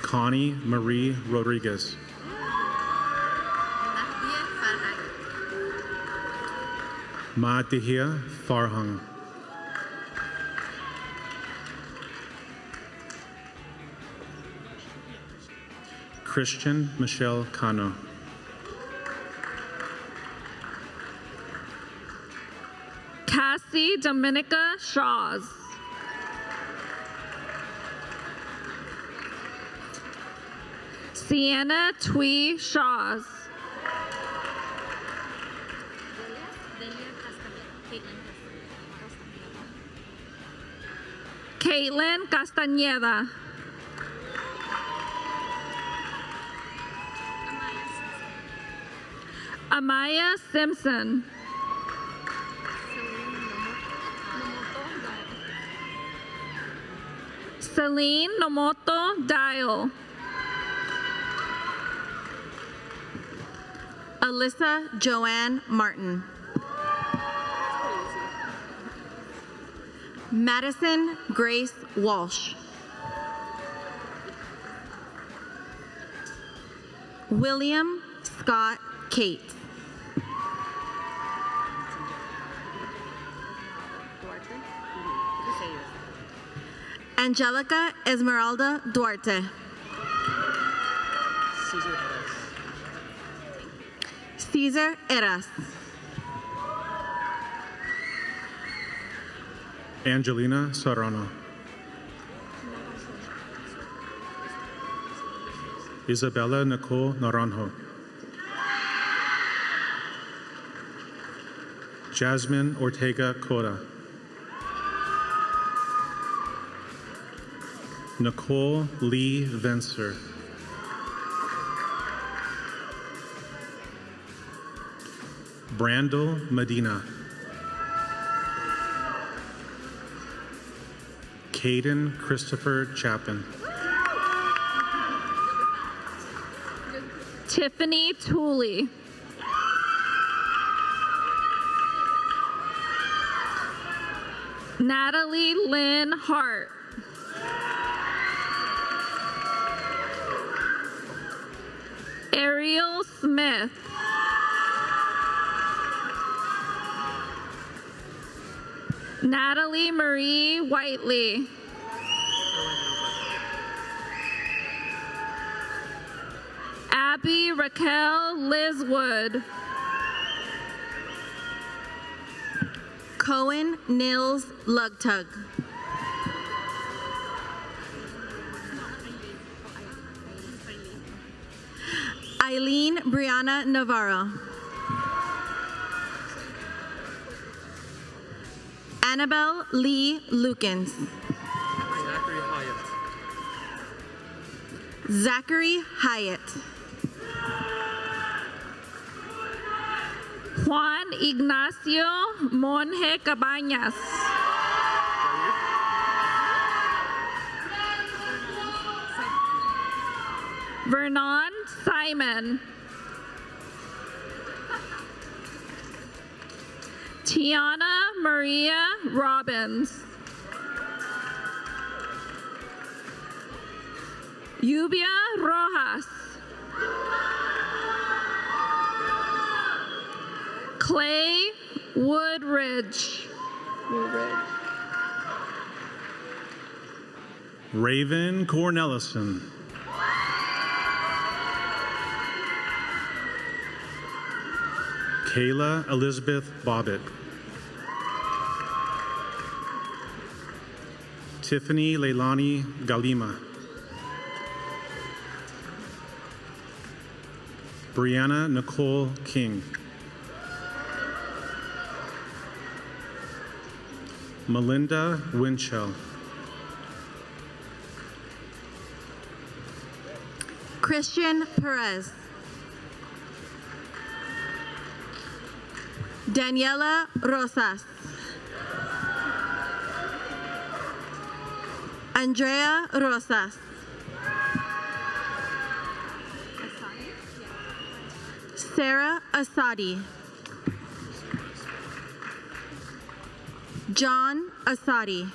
Connie Marie Rodriguez. Maatihia Farhang. Christian Michelle Cano. Cassie Dominica Shaws. Sienna Twee Shaws. Caitlin Castañeda. Amaya Simpson. Celine Nomoto Dial. Alyssa Joanne Martin. Madison Grace Walsh. William Scott Kate. Angelica Esmeralda Duarte. Cesar Eras. Angelina Serrano. Isabella Nicole Naranjo. Jasmine Ortega Cora. Nicole Lee Vencer. Brandel Medina. Caden Christopher Chapin. Tiffany Tooley. Natalie Lynn Hart. Ariel Smith. Natalie Marie Whiteley. Abby Raquel Lizwood. Cohen Nils Lugtug. Eileen Brianna Navarro. Annabelle Lee Lukens. Zachary Hyatt. Juan Ignacio Monje Cabañas. Vernon Simon. Tiana Maria Robbins. Lluvia Rojas. Clay Woodridge. Raven Cornelison. Kayla Elizabeth Bobbitt. Tiffany Leilani Galima. Brianna Nicole King. Melinda Winchell. Christian Perez. Daniela Rosas. Andrea Rosas. Sarah Asadi. John Asadi.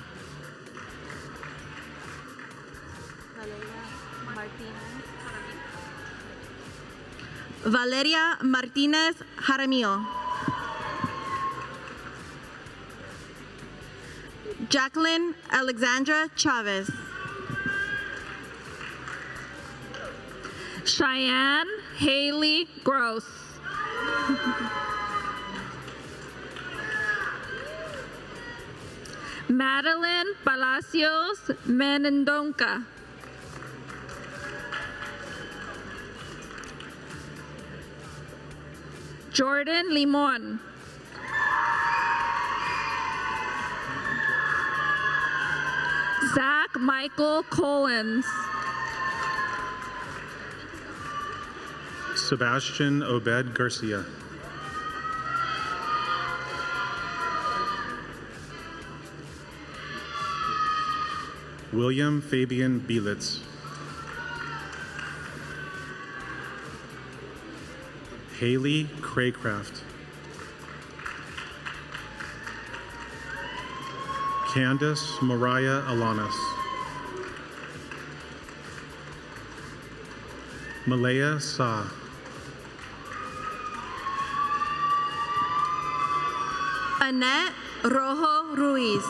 Valeria Martinez Jaramillo. Jacqueline Alexandra Chavez. Cheyenne Haley Gross. Madeline Palacios Menendonca. Jordan Limon. Zach Michael Collins. Sebastian Obed Garcia. William Fabian Bielitz. Haley Craycraft. Candace Mariah Alanis. Malaya Sa. Annette Rojo Ruiz.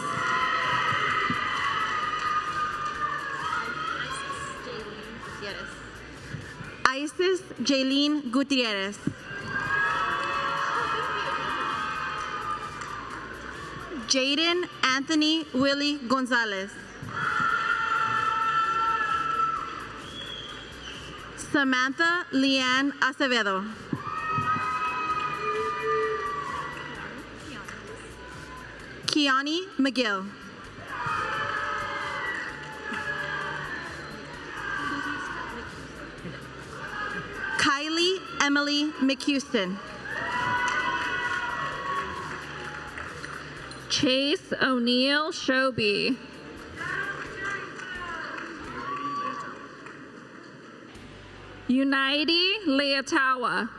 Isis Jaylene Gutierrez. Jaden Anthony Willie Gonzalez. Samantha Leanne Acevedo. Kiani McGill. Kylie Emily McHouston. Chase O'Neill Shoby. United Leatawa.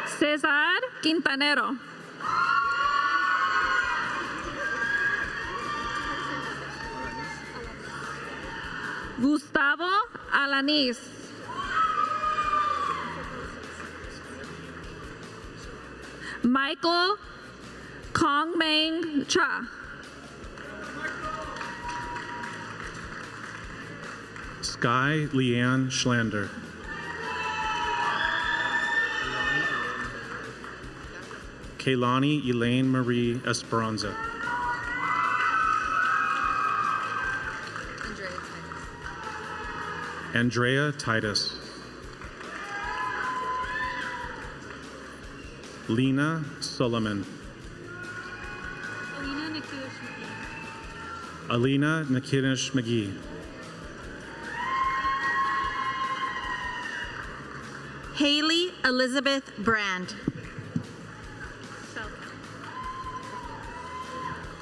Cesar Quintanero. Gustavo Alanis. Michael Kongmeng Cha. Sky Leanne Schlander. Kaylani Elaine Marie Esperanza. Andrea Titus. Lena Solomon. Alina Nakinish McGee. Haley Elizabeth Brand.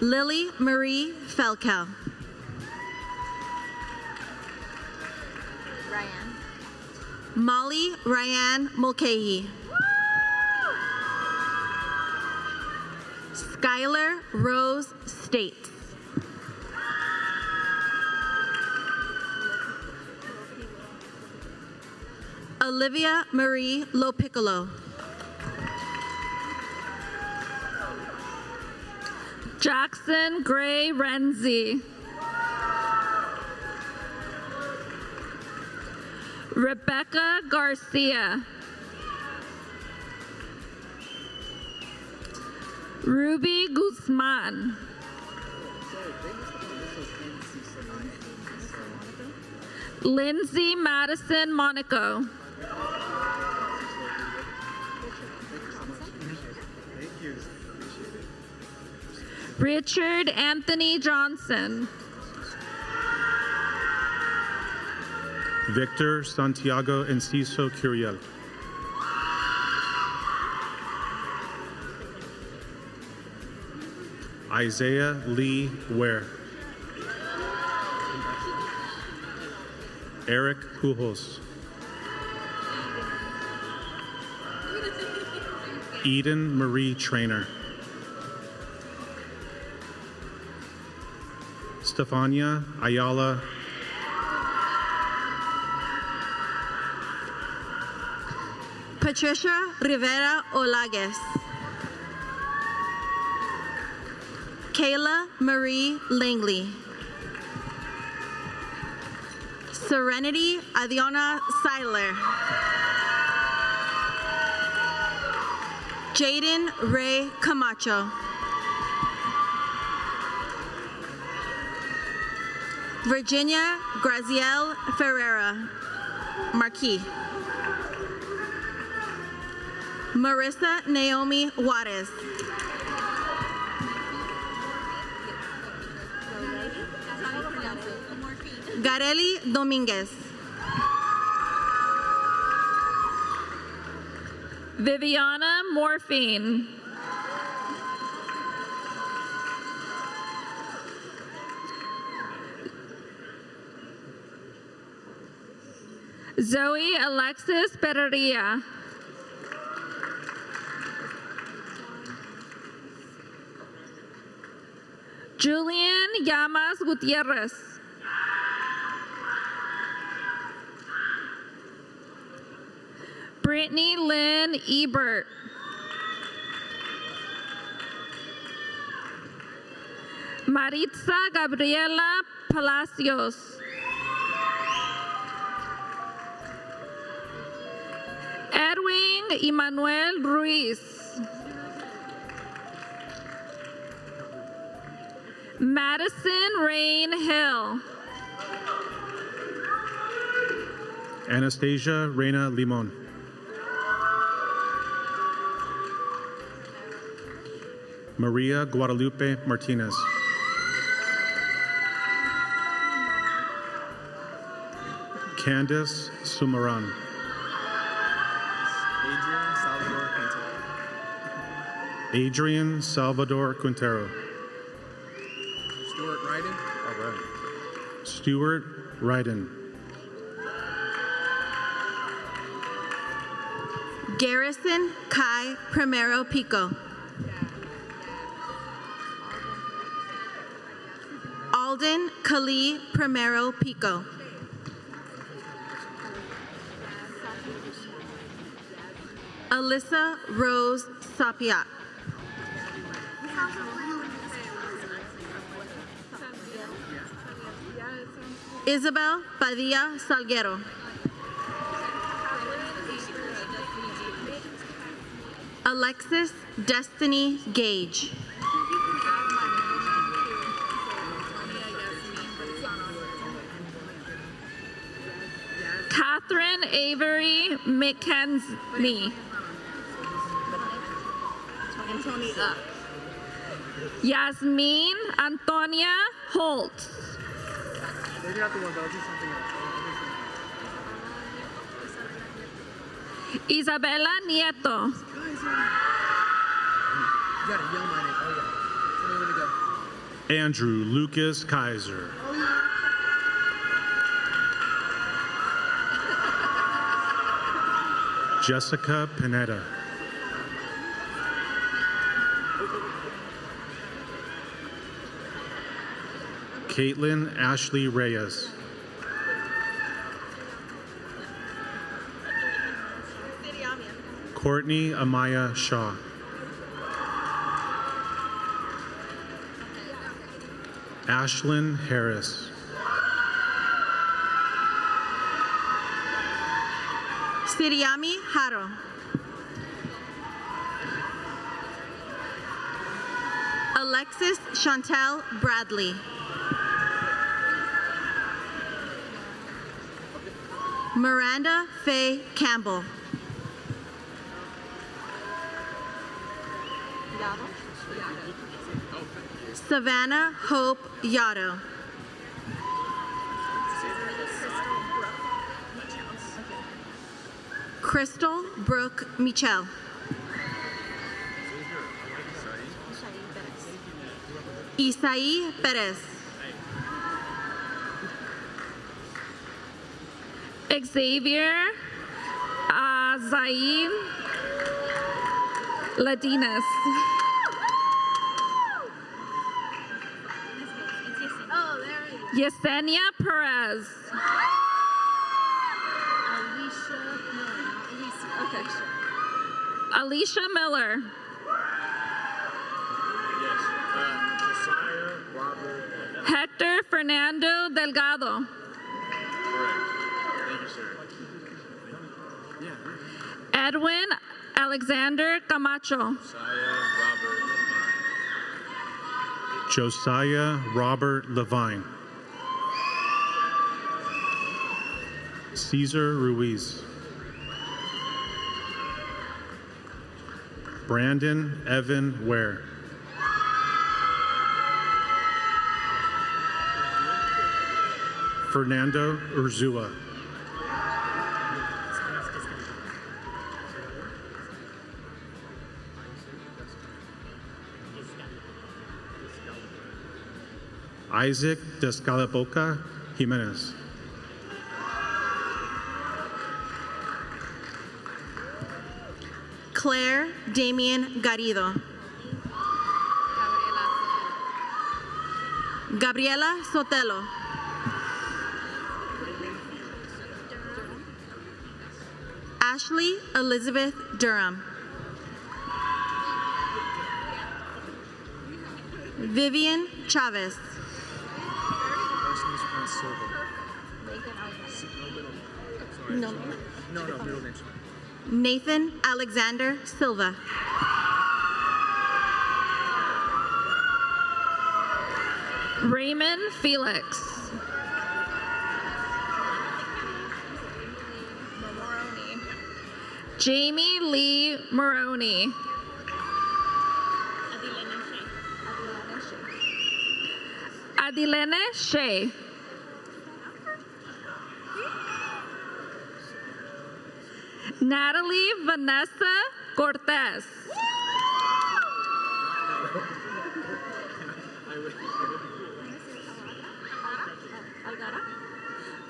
Lily Marie Felkel. Molly Ryan Mulcahy. Skylar Rose State. Olivia Marie Lopiccolo. Jackson Gray Renzi. Rebecca Garcia. Ruby Guzman. Lindsay Madison Monaco. Richard Anthony Johnson. Victor Santiago Enciso Curiel. Isaiah Lee Ware. Eric Pujos. Eden Marie Trainer. Stefania Ayala. Patricia Rivera Olagues. Kayla Marie Langley. Serenity Adiona Seiler. Jaden Ray Camacho. Virginia Grazielle Ferreira Marquis. Marissa Naomi Juarez. Gareli Dominguez. Viviana Morphine. Zoe Alexis Pereira. Julian Llamas Gutierrez. Brittany Lynn Ebert. Maritza Gabriela Palacios. Edwin Emmanuel Ruiz. Madison Rain Hill. Anastasia Reina Limon. Maria Guadalupe Martinez. Candice Sumaran. Adrian Salvador Quintero. Stuart Ryden. All right. Stuart Ryden. Garrison Kai Primero Pico. Alden Kali Primero Pico. Alyssa Rose Sapiat. Isabel Padilla Salguero. Alexis Destiny Gage. Catherine Avery McKenzie. Yasmin Antonia Holt. Maybe not the one, but I'll do something else. Isabella Nieto. You gotta yell my name. Oh, yeah. Tell me when to go. Andrew Lucas Kaiser. Jessica Pineda. Caitlin Ashley Reyes. Courtney Amaya Shaw. Ashlyn Harris. Siriami Haro. Alexis Chantel Bradley. Miranda Faye Campbell. Savannah Hope Yotto. Crystal Brooke Michel. Isai Perez. Xavier Zain Ladinas. Yesenia Perez. Okay, sure. Alicia Miller. Josiah Robert. Hector Fernando Delgado. Thank you, sir. Edwin Alexander Camacho. Josiah Robert Levine. Cesar Ruiz. Brandon Evan Ware. Fernando Urzua. Isaac Descalaboca Jimenez. Claire Damien Garrido. Gabriela Sotelo. Ashley Elizabeth Durham. Vivian Chavez. No. Middle name. Nathan Alexander Silva. Raymond Felix. Jamie Lee Maroney. Adilene Shea. Natalie Vanessa Cortez.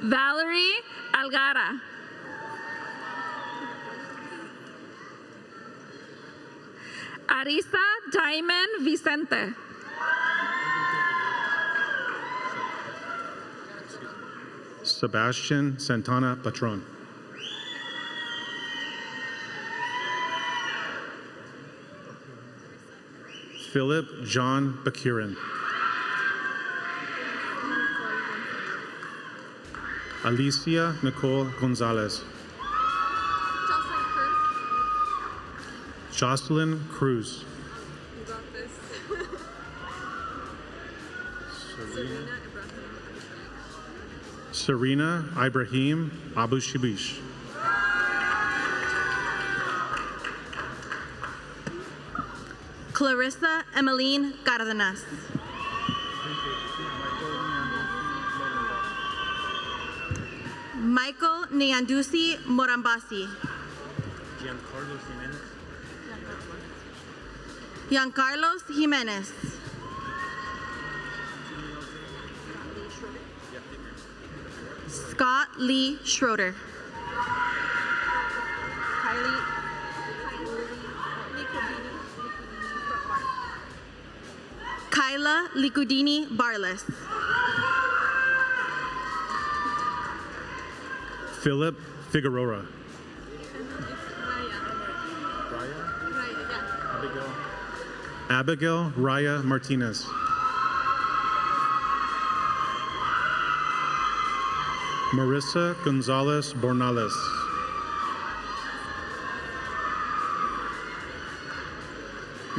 Valerie Algara. Arisa Diamond Vicente. Sebastian Santana Patron. Philip John Bakirin. Alicia Nicole Gonzalez. Jocelyn Cruz. Serena Ibrahim Abu Shibish. Clarissa Emmeline Cardenas. Michael Niandusi Morambasi. Giancarlos Jimenez. Scott Lee Schroeder. Kyla Licudini Barles. Philip Figueroa. Abigail Raya Martinez. Marissa Gonzalez Bornales.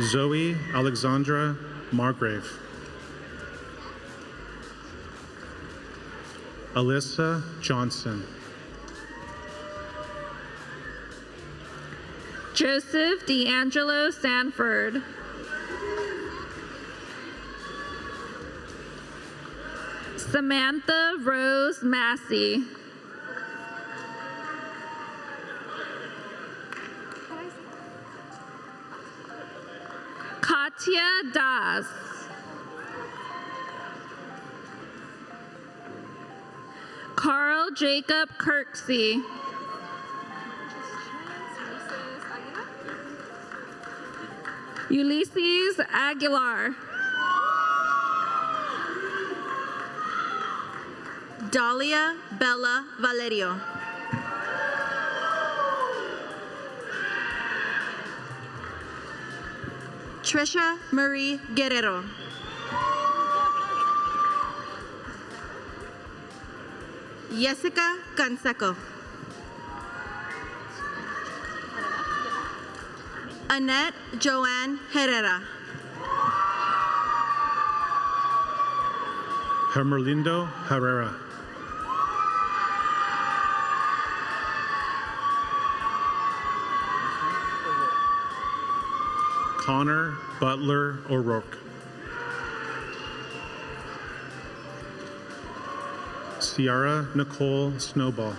Zoe Alexandra Margrave. Alyssa Johnson. Joseph D'Angelo Sanford. Samantha Rose Massey. Katya Das. Carl Jacob Kirksey. Ulysses Aguilar. Dahlia Bella Valerio. Trisha Marie Guerrero. Jessica Canseco. Annette Joanne Herrera. Hermelindo Herrera. Connor Butler O'Rourke. Ciara Nicole Snowball.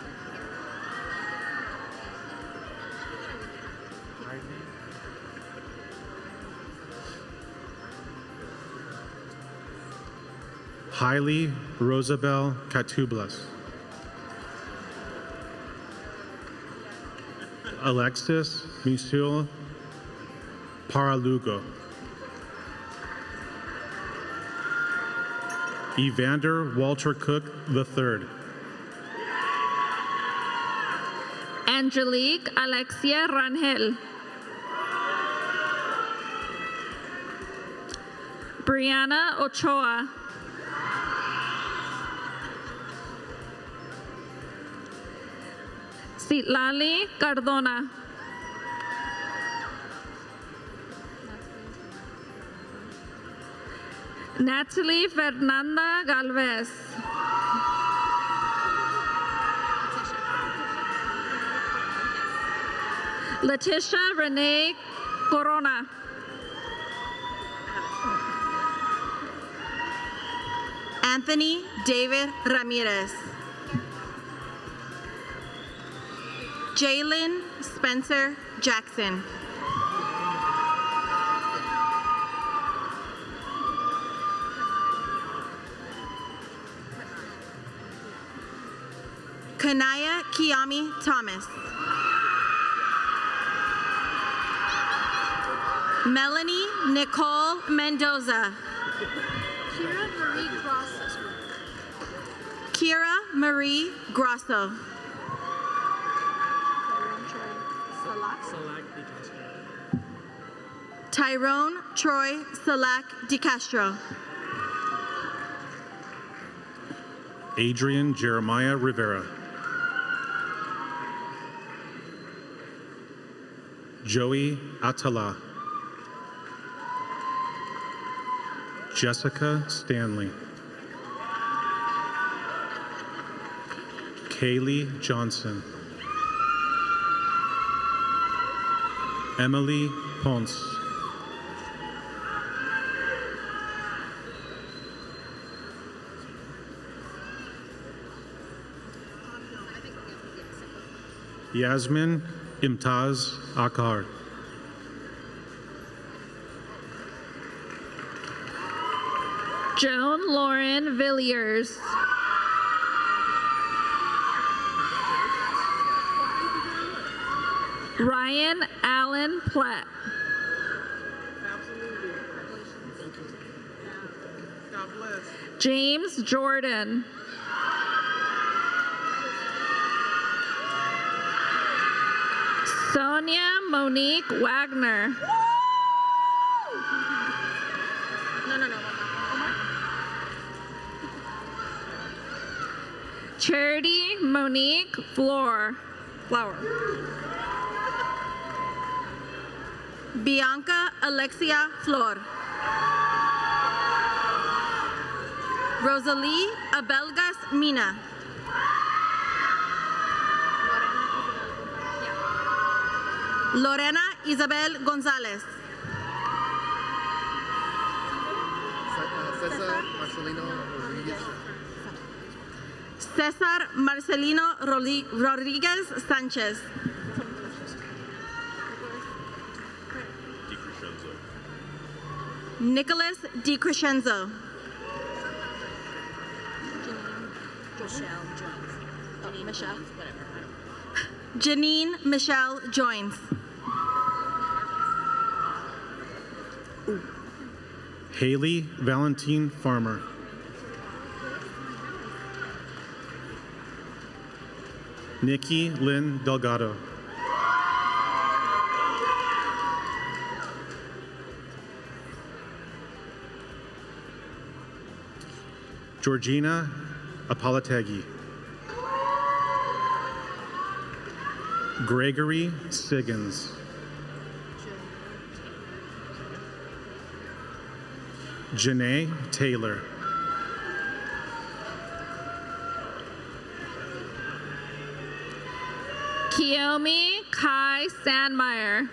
Hailey Rosabelle Catublas. Alexis Misul Paralugo. Evander Walter Cook III. Angelique Alexia Rangel. Brianna Ochoa. Citlali Cardona. Natalie Fernanda Galvez. Letitia Renee Corona. Anthony David Ramirez. Jalen Spencer Jackson. Kanaya Kiami Thomas. Melanie Nicole Mendoza. Kira Marie Grosso. Tyrone Troy Salak DiCastro. Adrian Jeremiah Rivera. Joey Atala. Jessica Stanley. Kaylee Johnson. Emily Ponce. Yasmin Imtaz Akar. Joan Lauren Villiers. Ryan Allen Platt. James Jordan. Sonia Monique Wagner. Charity Monique Flower. Bianca Alexia Flor. Rosalie Abelgas Mina. Lorena Isabel Gonzalez. Cesar Marcelino Rodriguez. Cesar Marcelino Rodriguez Sanchez. Nicholas DiCrescenzo. Janine Michelle Joins. Haley Valentine Farmer. Nikki Lynn Delgado. Georgina Apolitegui. Gregory Siggins. Janae Taylor. Kiyomi Kai Sandmeyer.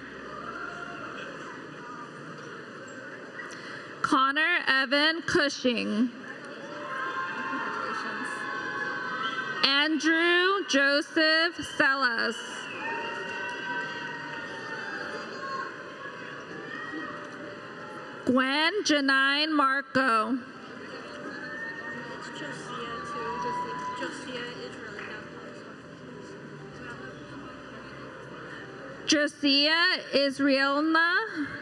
Connor Evan Cushing. Andrew Joseph Sellas. Gwen Janine Marco. Josiah Israelna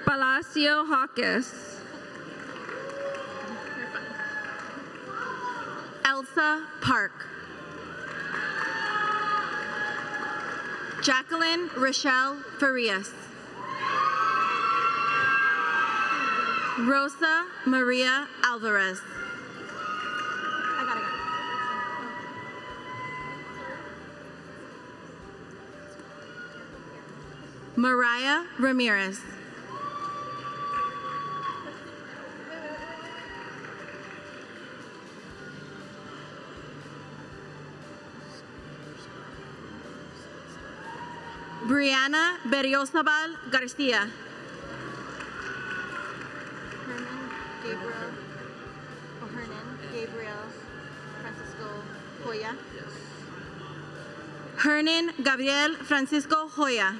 Palacio Hawkes. Elsa Park. Jacqueline Rochelle Farias. Rosa Maria Alvarez. Mariah Ramirez. Brianna Berriosabal Garcia. Hernan Gabriel Francisco Hoya.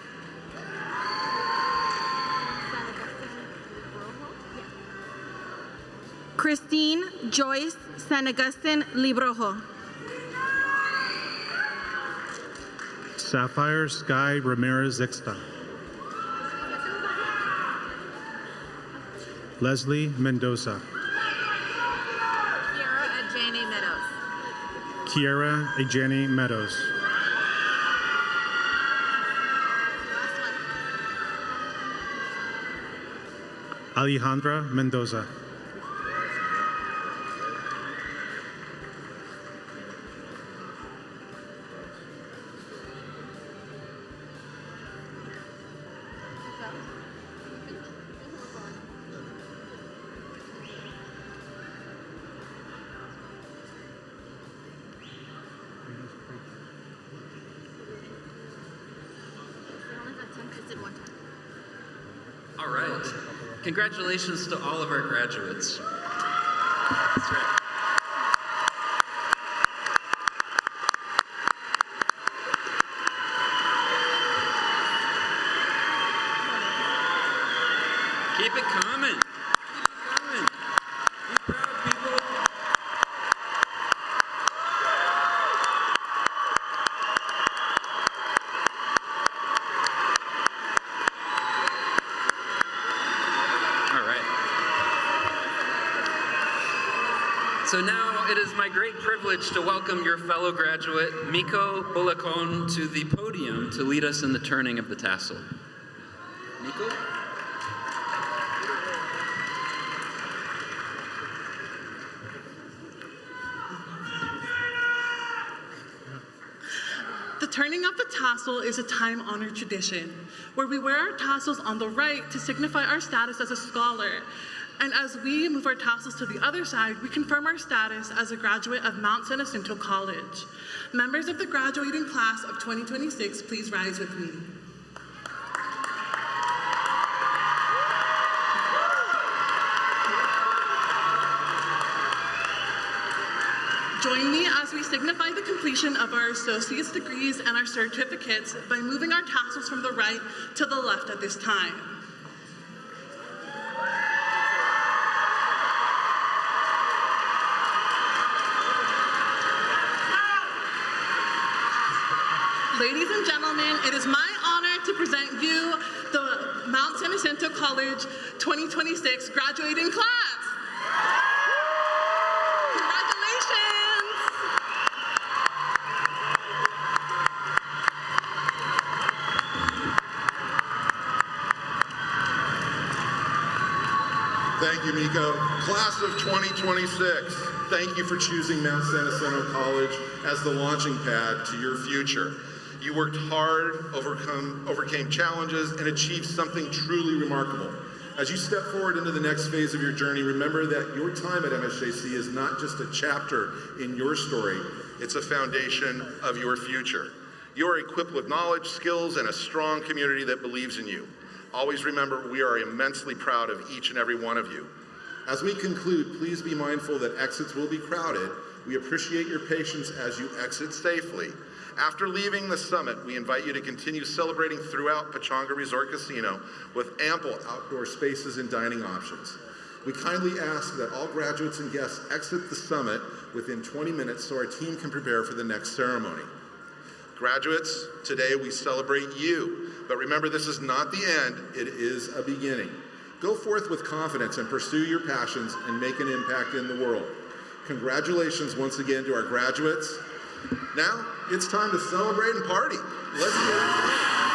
Christine Joyce San Agustin Librojo. Sapphire Sky Ramirez Ixta. Leslie Mendoza. Kiara Ajani Meadows. Alejandra Mendoza. All right. Congratulations to all of our graduates. That's right. Keep it coming. Keep it coming. Be proud, people. All right. So now it is my great privilege to welcome your fellow graduate, Miko Bulacon, to the podium to lead us in the turning of the tassel. Miko? The turning of the tassel is a time-honored tradition where we wear our tassels on the right to signify our status as a scholar. And as we move our tassels to the other side, we confirm our status as a graduate of Mount San Jacinto College. Members of the graduating class of 2026, please rise with me. Join me as we signify the completion of our associate's degrees and our certificates by moving our tassels from the right to the left at this time. Ladies and gentlemen, it is my honor to present you the Mount San Jacinto College 2026 graduating class. Congratulations! Thank you, Miko. Class of 2026, thank you for choosing Mount San Jacinto College as the launching pad to your future. You worked hard, overcame challenges, and achieved something truly remarkable. As you step forward into the next phase of your journey, remember that your time at MSJC is not just a chapter in your story, it's a foundation of your future. You are equipped with knowledge, skills, and a strong community that believes in you. Always remember, we are immensely proud of each and every one of you. As we conclude, please be mindful that exits will be crowded. We appreciate your patience as you exit safely. After leaving the summit, we invite you to continue celebrating throughout Pechanga Resort Casino with ample outdoor spaces and dining options. We kindly ask that all graduates and guests exit the summit within 20 minutes so our team can prepare for the next ceremony. Graduates, today we celebrate you, but remember this is not the end, it is a beginning. Go forth with confidence and pursue your passions and make an impact in the world. Congratulations once again to our graduates. Now, it's time to celebrate and party. Let's get it.